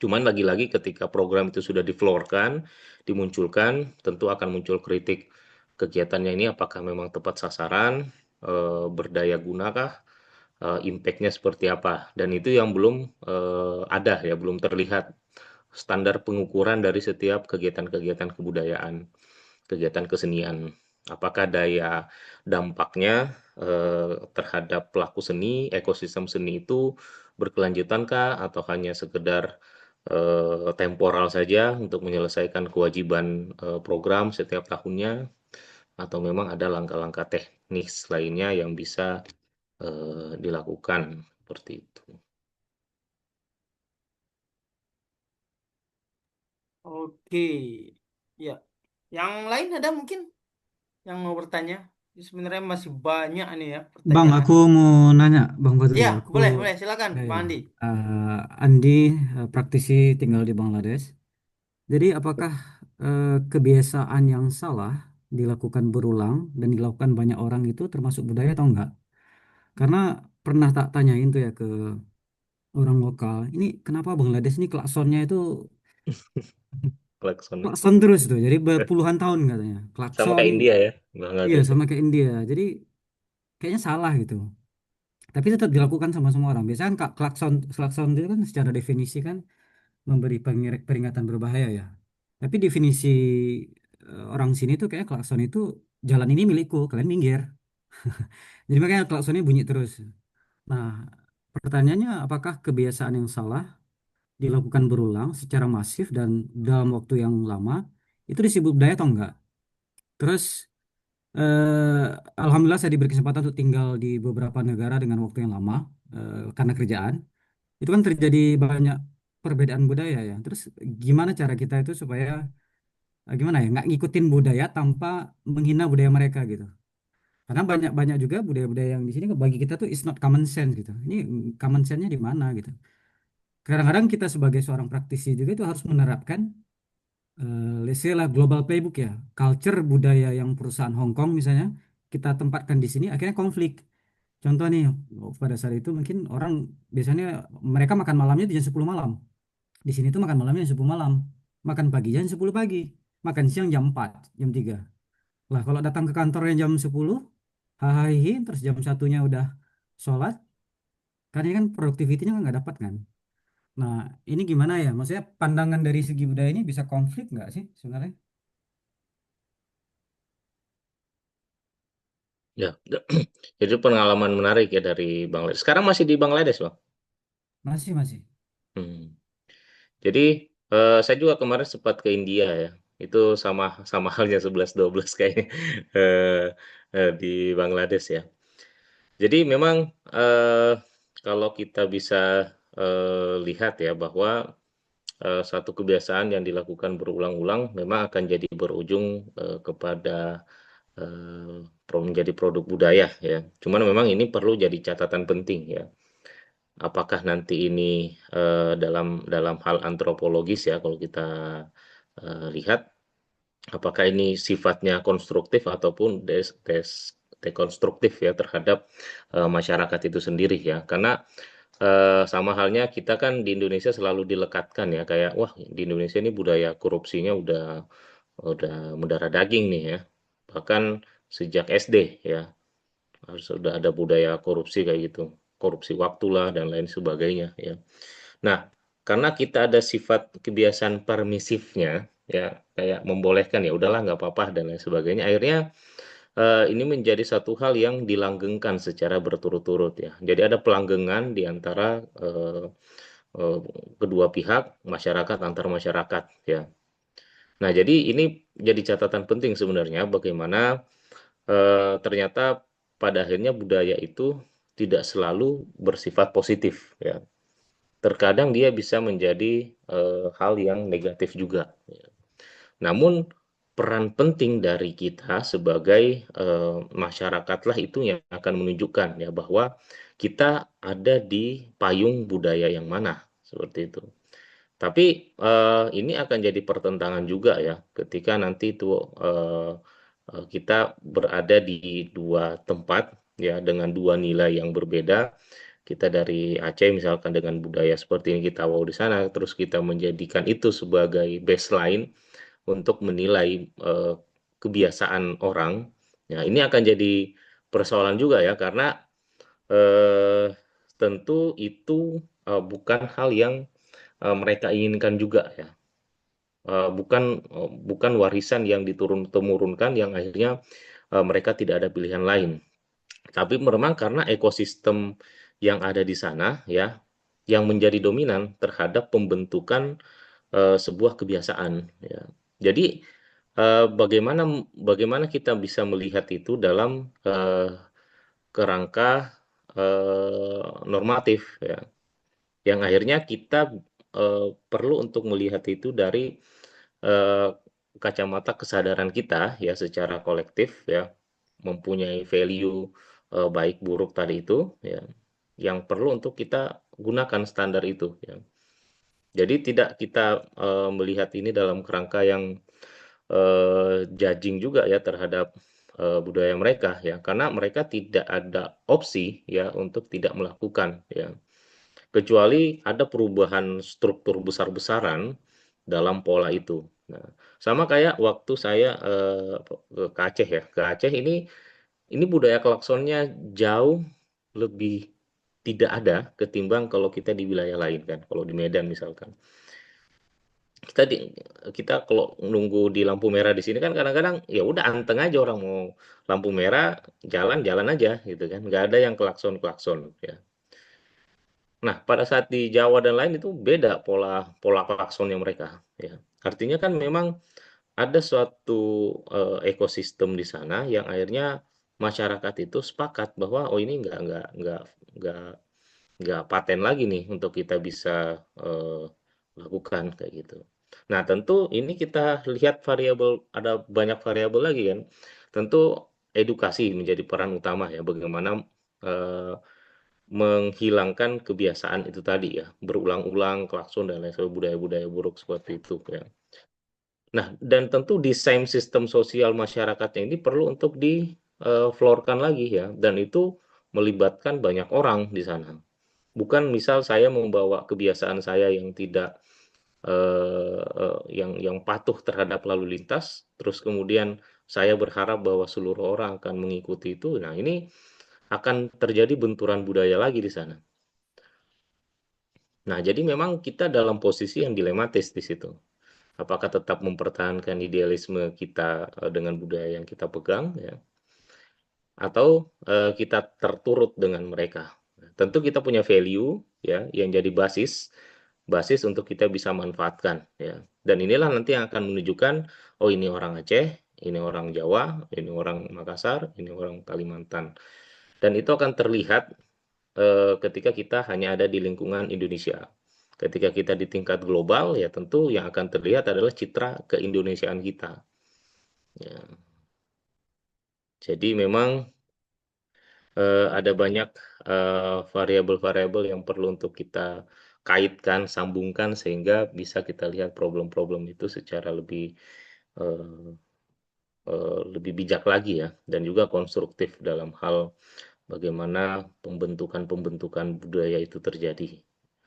Cuman lagi-lagi ketika program itu sudah diflorkan, dimunculkan, tentu akan muncul kritik kegiatannya ini apakah memang tepat sasaran, berdaya gunakah, impact-nya seperti apa. Dan itu yang belum ada ya, belum terlihat standar pengukuran dari setiap kegiatan-kegiatan kebudayaan, kegiatan kesenian. Apakah daya dampaknya terhadap pelaku seni, ekosistem seni itu berkelanjutankah atau hanya sekedar temporal saja untuk menyelesaikan kewajiban program setiap tahunnya atau memang ada langkah-langkah teknis lainnya yang bisa dilakukan seperti itu. Oke, ya. Yang lain ada mungkin yang mau bertanya? Sebenarnya masih banyak nih ya Bang, pertanyaan. aku mau nanya, Bang Fadli. Ya, Aku, boleh, boleh. Silakan, ya, Bang ya. Andi. Andi, praktisi tinggal di Bangladesh. Jadi, apakah kebiasaan yang salah dilakukan berulang dan dilakukan banyak orang itu termasuk budaya atau enggak? Karena pernah tak tanyain tuh ya ke orang lokal. Ini kenapa Bangladesh ini klaksonnya itu Klakson klakson terus tuh. Jadi berpuluhan tahun katanya. sama Klakson, kayak India ya, iya Bangladesh. sama kayak India. Jadi kayaknya salah gitu. Tapi tetap dilakukan sama semua orang. Biasanya kan klakson klakson itu kan secara definisi kan memberi peringatan berbahaya ya. Tapi definisi orang sini tuh kayak klakson itu jalan ini milikku, kalian minggir. Jadi makanya klaksonnya bunyi terus. Nah, pertanyaannya apakah kebiasaan yang salah dilakukan berulang secara masif dan dalam waktu yang lama itu disebut budaya atau enggak? Terus alhamdulillah saya diberi kesempatan untuk tinggal di beberapa negara dengan waktu yang lama karena kerjaan. Itu kan terjadi banyak perbedaan budaya ya. Terus gimana cara kita itu supaya gimana ya nggak ngikutin budaya tanpa menghina budaya mereka gitu. Karena banyak banyak juga budaya-budaya yang di sini bagi kita tuh is not common sense gitu. Ini common sense-nya di mana gitu. Kadang-kadang kita sebagai seorang praktisi juga itu harus menerapkan let's say lah global playbook ya, culture budaya yang perusahaan Hong Kong misalnya kita tempatkan di sini, akhirnya konflik. Contoh nih, pada saat itu mungkin orang biasanya mereka makan malamnya di jam 10 malam. Di sini tuh makan malamnya jam 10 malam, makan pagi jam 10 pagi, makan siang jam 4, jam 3. Lah kalau datang ke kantornya jam 10, hahaha, terus jam satunya udah sholat, kan ini kan produktivitinya kan nggak dapat kan. Nah, ini gimana ya? Maksudnya pandangan dari segi budaya ini bisa konflik nggak sih sebenarnya? Ya, jadi pengalaman menarik ya dari Bangladesh. Sekarang masih di Bangladesh, Bang? Masih, masih. Hmm. Jadi saya juga kemarin sempat ke India ya. Itu sama sama halnya 11-12 kayaknya eh, di Bangladesh ya. Jadi memang kalau kita bisa lihat ya bahwa satu kebiasaan yang dilakukan berulang-ulang memang akan jadi berujung kepada menjadi produk budaya ya. Cuman memang ini perlu jadi catatan penting ya. Apakah nanti ini dalam dalam hal antropologis ya kalau kita lihat apakah ini sifatnya konstruktif ataupun dekonstruktif ya terhadap masyarakat itu sendiri ya. Karena sama halnya kita kan di Indonesia selalu dilekatkan ya kayak wah di Indonesia ini budaya korupsinya udah mendarah daging nih ya. Bahkan sejak SD ya harus sudah ada budaya korupsi kayak gitu. Korupsi waktulah dan lain sebagainya ya. Nah, karena kita ada sifat kebiasaan permisifnya ya kayak membolehkan ya udahlah nggak apa-apa dan lain sebagainya. Akhirnya ini menjadi satu hal yang dilanggengkan secara berturut-turut ya. Jadi ada pelanggengan di antara eh, kedua pihak, masyarakat antar masyarakat ya. Nah, jadi ini jadi catatan penting sebenarnya bagaimana ternyata pada akhirnya budaya itu tidak selalu bersifat positif ya. Terkadang dia bisa menjadi hal yang negatif juga. Ya. Namun peran penting dari kita sebagai masyarakatlah itu yang akan menunjukkan ya bahwa kita ada di payung budaya yang mana seperti itu. Tapi ini akan jadi pertentangan juga ya ketika nanti itu kita berada di dua tempat ya dengan dua nilai yang berbeda. Kita dari Aceh misalkan dengan budaya seperti ini kita wow di sana, terus kita menjadikan itu sebagai baseline untuk menilai kebiasaan orang. Ya, ini akan jadi persoalan juga ya karena eh, tentu itu bukan hal yang mereka inginkan juga ya. Bukan warisan yang diturun-temurunkan yang akhirnya mereka tidak ada pilihan lain. Tapi memang karena ekosistem yang ada di sana ya, yang menjadi dominan terhadap pembentukan sebuah kebiasaan ya. Jadi bagaimana bagaimana kita bisa melihat itu dalam kerangka normatif ya, yang akhirnya kita perlu untuk melihat itu dari eh, kacamata kesadaran kita ya secara kolektif ya mempunyai value baik buruk tadi itu ya yang perlu untuk kita gunakan standar itu ya. Jadi tidak kita melihat ini dalam kerangka yang judging juga ya terhadap budaya mereka ya karena mereka tidak ada opsi ya untuk tidak melakukan ya kecuali ada perubahan struktur besar-besaran dalam pola itu. Nah, sama kayak waktu saya ke Aceh ya. Ke Aceh ini budaya klaksonnya jauh lebih tidak ada ketimbang kalau kita di wilayah lain kan. Kalau di Medan misalkan. Kita di kita kalau nunggu di lampu merah di sini kan kadang-kadang ya udah anteng aja orang mau lampu merah jalan-jalan aja gitu kan. Nggak ada yang klakson-klakson ya. Nah, pada saat di Jawa dan lain itu beda pola pola klaksonnya mereka, ya. Artinya kan memang ada suatu ekosistem di sana yang akhirnya masyarakat itu sepakat bahwa oh ini nggak nggak paten lagi nih untuk kita bisa lakukan kayak gitu. Nah, tentu ini kita lihat variabel ada banyak variabel lagi kan. Tentu edukasi menjadi peran utama ya bagaimana eh, menghilangkan kebiasaan itu tadi ya, berulang-ulang klakson dan lain sebagainya, budaya-budaya buruk seperti itu ya. Nah, dan tentu desain sistem sosial masyarakatnya ini perlu untuk di-floor-kan lagi ya, dan itu melibatkan banyak orang di sana. Bukan misal saya membawa kebiasaan saya yang tidak yang patuh terhadap lalu lintas, terus kemudian saya berharap bahwa seluruh orang akan mengikuti itu. Nah, ini akan terjadi benturan budaya lagi di sana. Nah, jadi memang kita dalam posisi yang dilematis di situ. Apakah tetap mempertahankan idealisme kita dengan budaya yang kita pegang, ya, atau kita terturut dengan mereka. Tentu kita punya value ya yang jadi basis basis untuk kita bisa manfaatkan ya. Dan inilah nanti yang akan menunjukkan oh ini orang Aceh, ini orang Jawa, ini orang Makassar, ini orang Kalimantan. Dan itu akan terlihat ketika kita hanya ada di lingkungan Indonesia. Ketika kita di tingkat global ya tentu yang akan terlihat adalah citra keindonesiaan kita. Ya. Jadi memang ada banyak variabel-variabel yang perlu untuk kita kaitkan, sambungkan sehingga bisa kita lihat problem-problem itu secara eh, lebih bijak lagi ya, dan juga konstruktif dalam hal bagaimana pembentukan-pembentukan budaya itu terjadi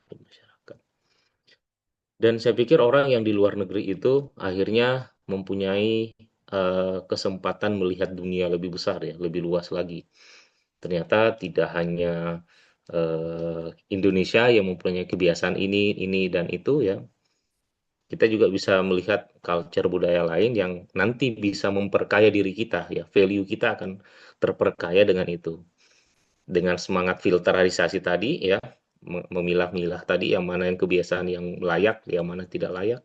di masyarakat. Dan saya pikir orang yang di luar negeri itu akhirnya mempunyai kesempatan melihat dunia lebih besar ya, lebih luas lagi. Ternyata tidak hanya Indonesia yang mempunyai kebiasaan ini dan itu ya. Kita juga bisa melihat culture budaya lain yang nanti bisa memperkaya diri kita ya. Value kita akan terperkaya dengan itu. Dengan semangat filterisasi tadi ya, memilah-milah tadi yang mana yang kebiasaan yang layak, yang mana tidak layak.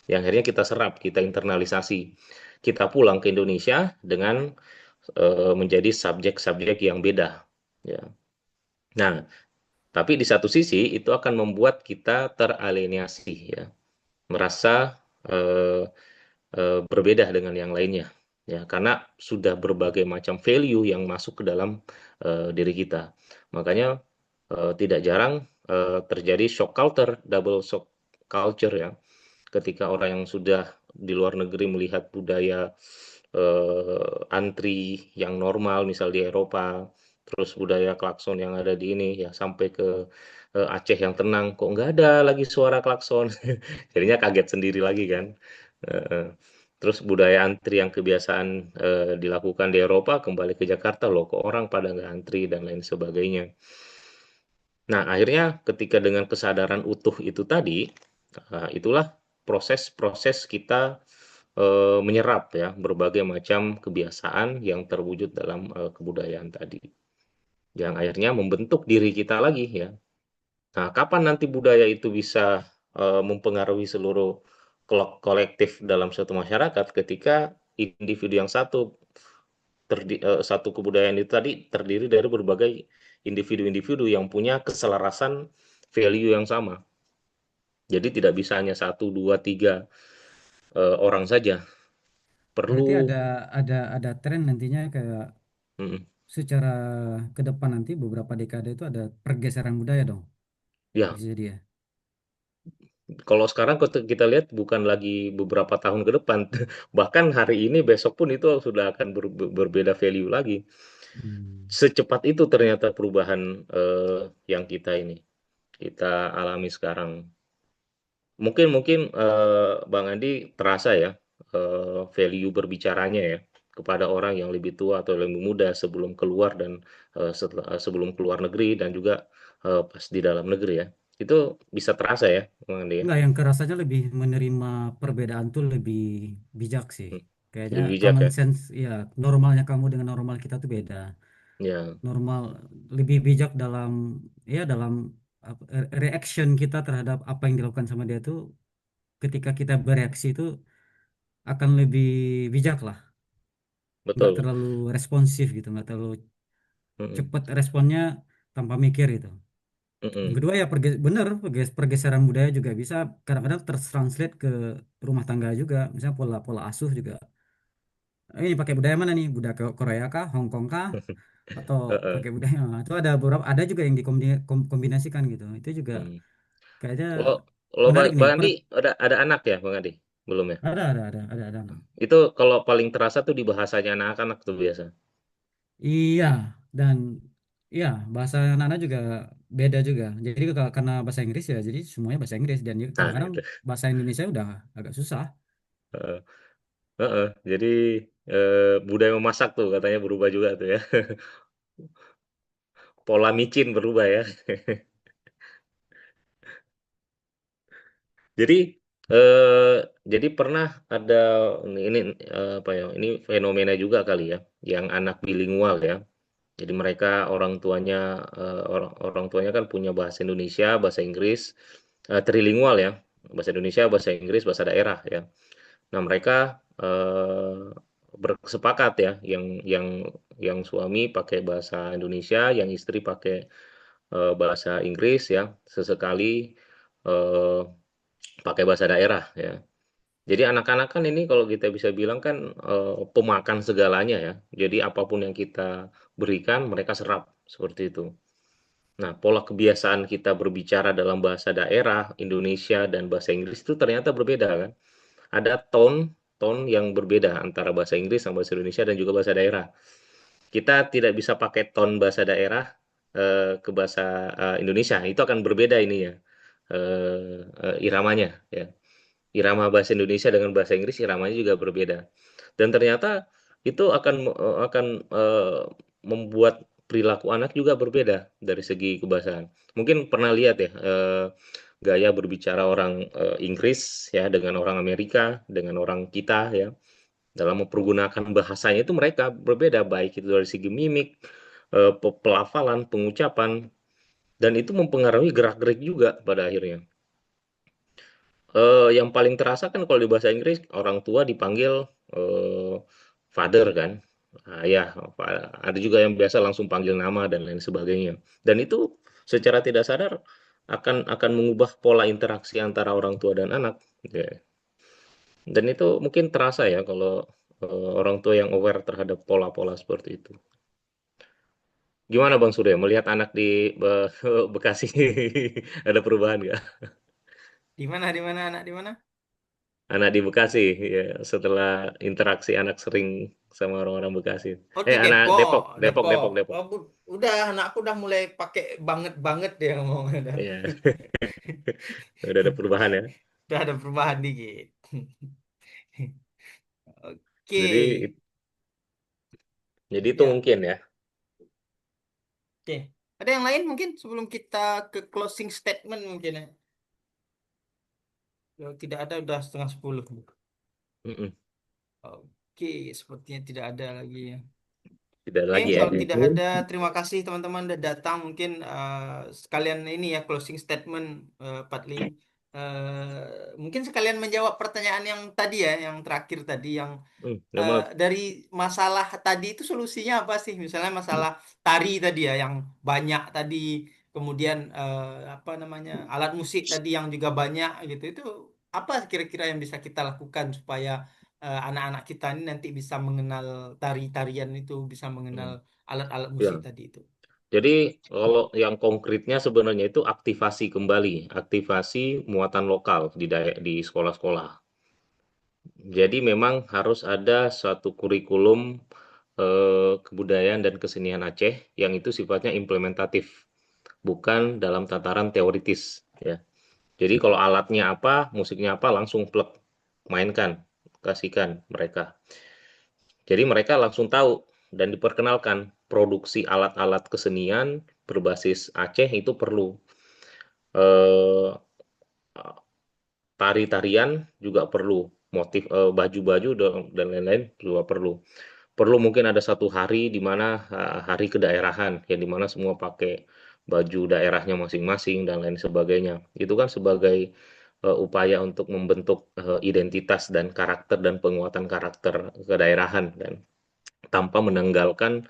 Yang akhirnya kita serap, kita internalisasi. Kita pulang ke Indonesia dengan menjadi subjek-subjek yang beda ya. Nah, tapi di satu sisi itu akan membuat kita teralienasi ya, merasa berbeda dengan yang lainnya ya, karena sudah berbagai macam value yang masuk ke dalam diri kita. Makanya tidak jarang terjadi shock culture, double shock culture ya, ketika orang yang sudah di luar negeri melihat budaya antri yang normal misal di Eropa, terus budaya klakson yang ada di ini ya sampai ke Aceh yang tenang kok nggak ada lagi suara klakson. Jadinya kaget sendiri lagi kan. Heeh. Terus budaya antri yang kebiasaan dilakukan di Eropa kembali ke Jakarta loh kok orang pada nggak antri dan lain sebagainya. Nah, akhirnya ketika dengan kesadaran utuh itu tadi, itulah proses-proses kita menyerap ya berbagai macam kebiasaan yang terwujud dalam kebudayaan tadi, yang akhirnya membentuk diri kita lagi ya. Nah, kapan nanti budaya itu bisa mempengaruhi seluruh kolektif dalam suatu masyarakat ketika individu yang satu kebudayaan itu tadi terdiri dari berbagai individu-individu yang punya keselarasan value yang sama. Jadi tidak bisa hanya satu, dua, tiga orang saja. Berarti Perlu, ada tren nantinya kayak mm, secara ke depan nanti beberapa dekade itu ada pergeseran budaya dong. ya. Bisa jadi ya. Kalau sekarang kita lihat bukan lagi beberapa tahun ke depan, bahkan hari ini besok pun itu sudah akan berbeda value lagi. Hmm. Secepat itu ternyata perubahan yang kita alami sekarang. Mungkin mungkin Bang Andi terasa ya value berbicaranya ya kepada orang yang lebih tua atau lebih muda sebelum keluar dan sebelum keluar negeri dan juga pas di dalam negeri ya. Itu bisa terasa ya, Bang Andi ya. Enggak, yang kerasanya lebih menerima perbedaan tuh lebih bijak sih. Hmm, Kayaknya lebih bijak common ya. sense, ya normalnya kamu dengan normal kita tuh beda. Ya, Normal lebih bijak dalam ya dalam reaction kita terhadap apa yang dilakukan sama dia tuh ketika kita bereaksi itu akan lebih bijak lah. Nggak betul. terlalu responsif gitu, nggak terlalu Mm-mm, cepat responnya tanpa mikir gitu. Yang mm-mm, kedua ya bener pergeseran budaya juga bisa kadang-kadang tertranslate ke rumah tangga juga, misalnya pola pola asuh juga. Ini pakai budaya mana nih? Budaya Korea kah, Hong Kong kah, atau heeh, pakai budaya itu ada beberapa ada juga yang dikombinasikan gitu. Itu juga mm. kayaknya Kalau kalau menarik nih. Bang Andi ada anak ya, Bang Andi? Belum ya? Ada. Itu kalau paling terasa tuh di bahasanya anak-anak tuh biasa. Iya, dan iya bahasa anak-anak juga beda juga. Jadi karena bahasa Inggris ya, jadi semuanya bahasa Inggris dan Nah, kadang-kadang itu. bahasa Indonesia udah agak susah. Heeh, heeh. Jadi budaya memasak tuh katanya berubah juga tuh ya. Pola micin berubah ya. Jadi jadi pernah ada ini apa ya? Ini fenomena juga kali ya, yang anak bilingual ya. Jadi mereka orang tuanya orang tuanya kan punya bahasa Indonesia, bahasa Inggris, trilingual ya. Bahasa Indonesia, bahasa Inggris, bahasa daerah ya. Nah, mereka bersepakat ya, yang suami pakai bahasa Indonesia, yang istri pakai bahasa Inggris ya, sesekali eh, pakai bahasa daerah ya. Jadi anak-anak kan ini kalau kita bisa bilang kan pemakan segalanya ya. Jadi apapun yang kita berikan mereka serap seperti itu. Nah, pola kebiasaan kita berbicara dalam bahasa daerah Indonesia dan bahasa Inggris itu ternyata berbeda kan. Ada tone yang berbeda antara bahasa Inggris sama bahasa Indonesia dan juga bahasa daerah. Kita tidak bisa pakai tone bahasa daerah ke bahasa Indonesia. Itu akan berbeda ini ya. Iramanya ya. Irama bahasa Indonesia dengan bahasa Inggris iramanya juga berbeda. Dan ternyata itu akan membuat perilaku anak juga berbeda dari segi kebahasaan. Mungkin pernah lihat ya gaya berbicara orang Inggris ya dengan orang Amerika, dengan orang kita ya dalam mempergunakan bahasanya itu mereka berbeda baik itu dari segi mimik, pelafalan, pengucapan dan itu mempengaruhi gerak-gerik juga pada akhirnya. Yang paling terasa kan kalau di bahasa Inggris orang tua dipanggil father kan, ayah, ada juga yang biasa langsung panggil nama dan lain sebagainya. Dan itu secara tidak sadar akan mengubah pola interaksi antara orang tua dan anak. Ya. Dan itu mungkin terasa ya kalau orang tua yang aware terhadap pola-pola seperti itu. Gimana Bang Surya melihat anak di Bekasi ada perubahan nggak? Di mana anak di mana? Anak di Bekasi, ya, setelah interaksi anak sering sama orang-orang Bekasi. Oh di Anak Depok, Depok, Depok, Depok. Depok, Depok. Oh, udah anakku udah mulai pakai banget banget dia ngomongnya udah. Iya, udah ada perubahan ya. Udah ada perubahan dikit. Oke, Jadi, jadi itu ya. mungkin ya. Oke. Ada yang lain mungkin sebelum kita ke closing statement mungkin ya. Kalau tidak ada udah setengah 10. Mm-mm. Oke, sepertinya tidak ada lagi ya. Tidak Oke, lagi ya. kalau tidak ada, terima kasih teman-teman udah datang. Mungkin sekalian ini ya closing statement Patli. Mungkin sekalian menjawab pertanyaan yang tadi ya, yang terakhir tadi, yang Memang, dari masalah tadi itu solusinya apa sih? Misalnya masalah tari tadi ya, yang banyak tadi, kemudian apa namanya alat musik tadi yang juga banyak gitu. Itu apa kira-kira yang bisa kita lakukan supaya anak-anak kita ini nanti bisa mengenal tari-tarian itu, bisa mengenal mm, alat-alat musik ya. tadi itu. Jadi kalau yang konkretnya sebenarnya itu aktivasi kembali, aktivasi muatan lokal di sekolah-sekolah. Jadi memang harus ada suatu kurikulum kebudayaan dan kesenian Aceh yang itu sifatnya implementatif, bukan dalam tataran teoritis ya. Jadi kalau alatnya apa, musiknya apa, langsung plek, mainkan, kasihkan mereka. Jadi mereka langsung tahu dan diperkenalkan produksi alat-alat kesenian berbasis Aceh itu perlu. Eh, Tari-tarian juga perlu, motif baju-baju dan lain-lain juga perlu. Perlu mungkin ada satu hari di mana hari kedaerahan, yang di mana semua pakai baju daerahnya masing-masing dan lain sebagainya. Itu kan sebagai upaya untuk membentuk identitas dan karakter dan penguatan karakter kedaerahan dan tanpa menanggalkan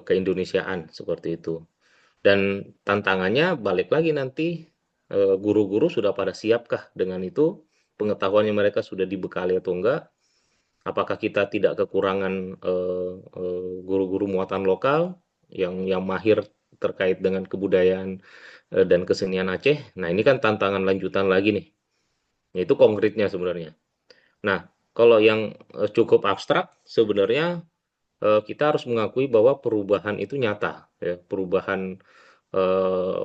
keindonesiaan seperti itu. Dan tantangannya balik lagi nanti guru-guru sudah pada siapkah dengan itu? Pengetahuannya mereka sudah dibekali atau enggak? Apakah kita tidak kekurangan guru-guru muatan lokal yang mahir terkait dengan kebudayaan dan kesenian Aceh? Nah, ini kan tantangan lanjutan lagi nih Itu konkretnya sebenarnya. Nah, kalau yang cukup abstrak sebenarnya kita harus mengakui bahwa perubahan itu nyata, ya. Perubahan eh,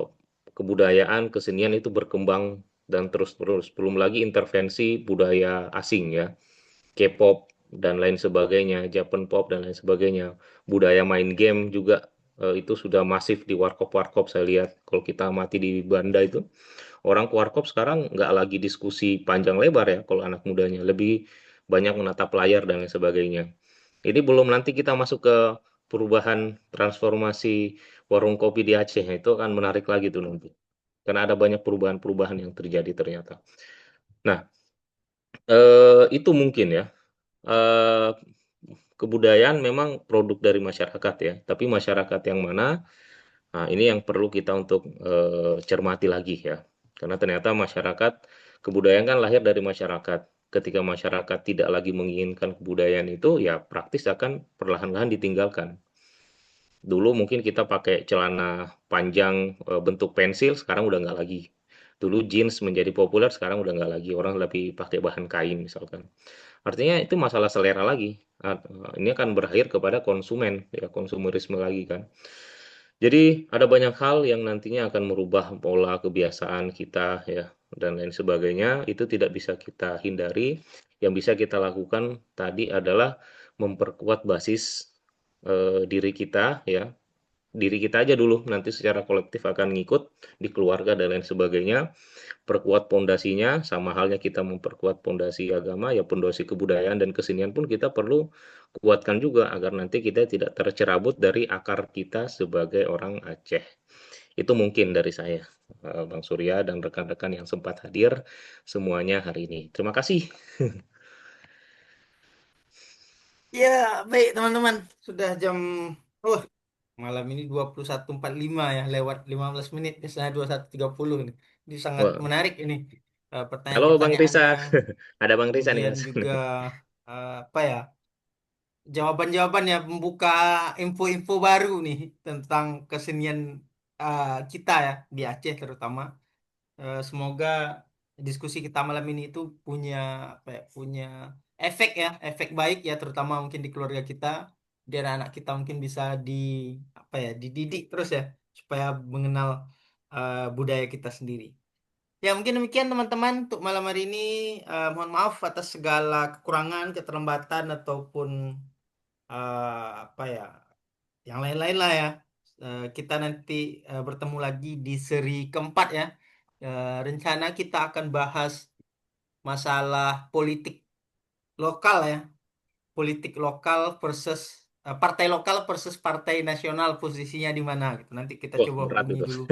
kebudayaan, kesenian itu berkembang dan terus-terus. Belum lagi intervensi budaya asing, ya, K-pop dan lain sebagainya, Japan pop dan lain sebagainya. Budaya main game juga itu sudah masif di warkop-warkop saya lihat. Kalau kita amati di Banda itu, orang ke warkop sekarang nggak lagi diskusi panjang lebar ya kalau anak mudanya, lebih banyak menatap layar dan lain sebagainya. Ini belum nanti kita masuk ke perubahan transformasi warung kopi di Aceh, itu akan menarik lagi tuh nanti. Karena ada banyak perubahan-perubahan yang terjadi ternyata. Nah, itu mungkin ya. Eh, Kebudayaan memang produk dari masyarakat ya, tapi masyarakat yang mana? Nah, ini yang perlu kita untuk cermati lagi ya. Karena ternyata masyarakat, kebudayaan kan lahir dari masyarakat. Ketika masyarakat tidak lagi menginginkan kebudayaan itu, ya praktis akan perlahan-lahan ditinggalkan. Dulu mungkin kita pakai celana panjang bentuk pensil, sekarang udah nggak lagi. Dulu jeans menjadi populer, sekarang udah nggak lagi. Orang lebih pakai bahan kain misalkan. Artinya itu masalah selera lagi. Ini akan berakhir kepada konsumen, ya, konsumerisme lagi kan. Jadi ada banyak hal yang nantinya akan merubah pola kebiasaan kita ya dan lain sebagainya. Itu tidak bisa kita hindari. Yang bisa kita lakukan tadi adalah memperkuat basis diri kita ya. Diri kita aja dulu, nanti secara kolektif akan ngikut di keluarga dan lain sebagainya. Perkuat pondasinya, sama halnya kita memperkuat pondasi agama, ya pondasi kebudayaan dan kesenian pun kita perlu kuatkan juga agar nanti kita tidak tercerabut dari akar kita sebagai orang Aceh. Itu mungkin dari saya, Bang Surya dan rekan-rekan yang sempat hadir semuanya hari ini. Terima kasih. Ya, baik teman-teman. Sudah jam oh, malam ini 21.45 ya, lewat 15 menit, biasanya 21.30 nih. Ini sangat Wah, menarik ini halo Bang pertanyaan-pertanyaannya, Risa. Ada Bang Risa nih kemudian Mas. juga apa ya, jawaban-jawaban ya, membuka info-info baru nih tentang kesenian kita ya di Aceh terutama. Semoga diskusi kita malam ini itu punya apa ya, punya efek ya, efek baik ya, terutama mungkin di keluarga kita, dan anak kita mungkin bisa di apa ya, dididik terus ya, supaya mengenal budaya kita sendiri. Ya mungkin demikian teman-teman untuk malam hari ini. Mohon maaf atas segala kekurangan, keterlambatan ataupun apa ya, yang lain-lain lah ya. Kita nanti bertemu lagi di seri keempat ya. Rencana kita akan bahas masalah politik lokal ya, politik lokal versus partai lokal versus partai nasional, posisinya di mana gitu. Nanti kita Wah, coba berat hubungi itu. dulu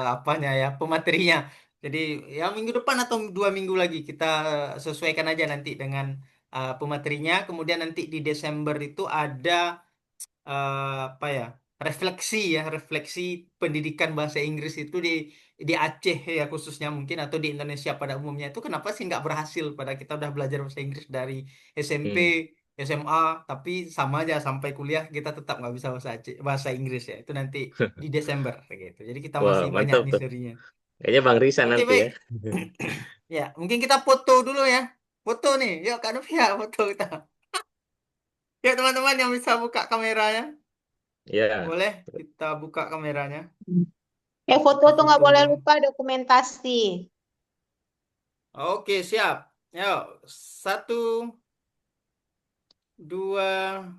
apanya ya, pematerinya. Jadi ya minggu depan atau 2 minggu lagi kita sesuaikan aja nanti dengan pematerinya. Kemudian nanti di Desember itu ada apa ya, refleksi ya, refleksi pendidikan bahasa Inggris itu di Aceh ya khususnya mungkin, atau di Indonesia pada umumnya, itu kenapa sih nggak berhasil, pada kita udah belajar bahasa Inggris dari SMP, Hmm. SMA, tapi sama aja sampai kuliah kita tetap nggak bisa bahasa Aceh, bahasa Inggris ya, itu nanti di Desember kayak gitu, jadi kita Wah, masih banyak mantap nih tuh. serinya. Kayaknya Bang Risa Oke nanti baik. ya. Ya mungkin kita foto dulu ya, foto nih, yuk Kak Novia, foto kita. Yuk teman-teman yang bisa buka kameranya, Ya. boleh kita buka kameranya. Foto Kita tuh nggak foto boleh dulu. lupa dokumentasi. Oke, siap. Yuk, 1, 2,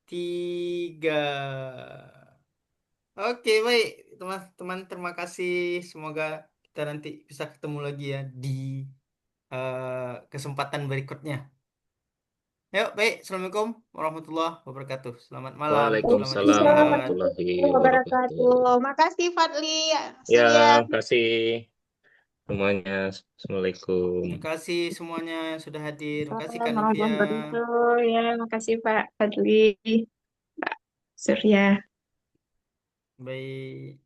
3. Oke, baik. Teman-teman, terima kasih. Semoga kita nanti bisa ketemu lagi ya di kesempatan berikutnya. Yuk, baik. Assalamualaikum warahmatullahi wabarakatuh. Selamat malam, selamat Waalaikumsalam Waalaikumsalam istirahat. warahmatullahi warahmatullahi wabarakatuh. wabarakatuh. Makasih Fadli, Ya, Surya. kasih semuanya. Assalamualaikum. Terima kasih semuanya yang sudah hadir. Terima kasih Kak Assalamualaikum Novia. warahmatullahi wabarakatuh. Ya, makasih Pak Fadli, Pak Surya. Baik.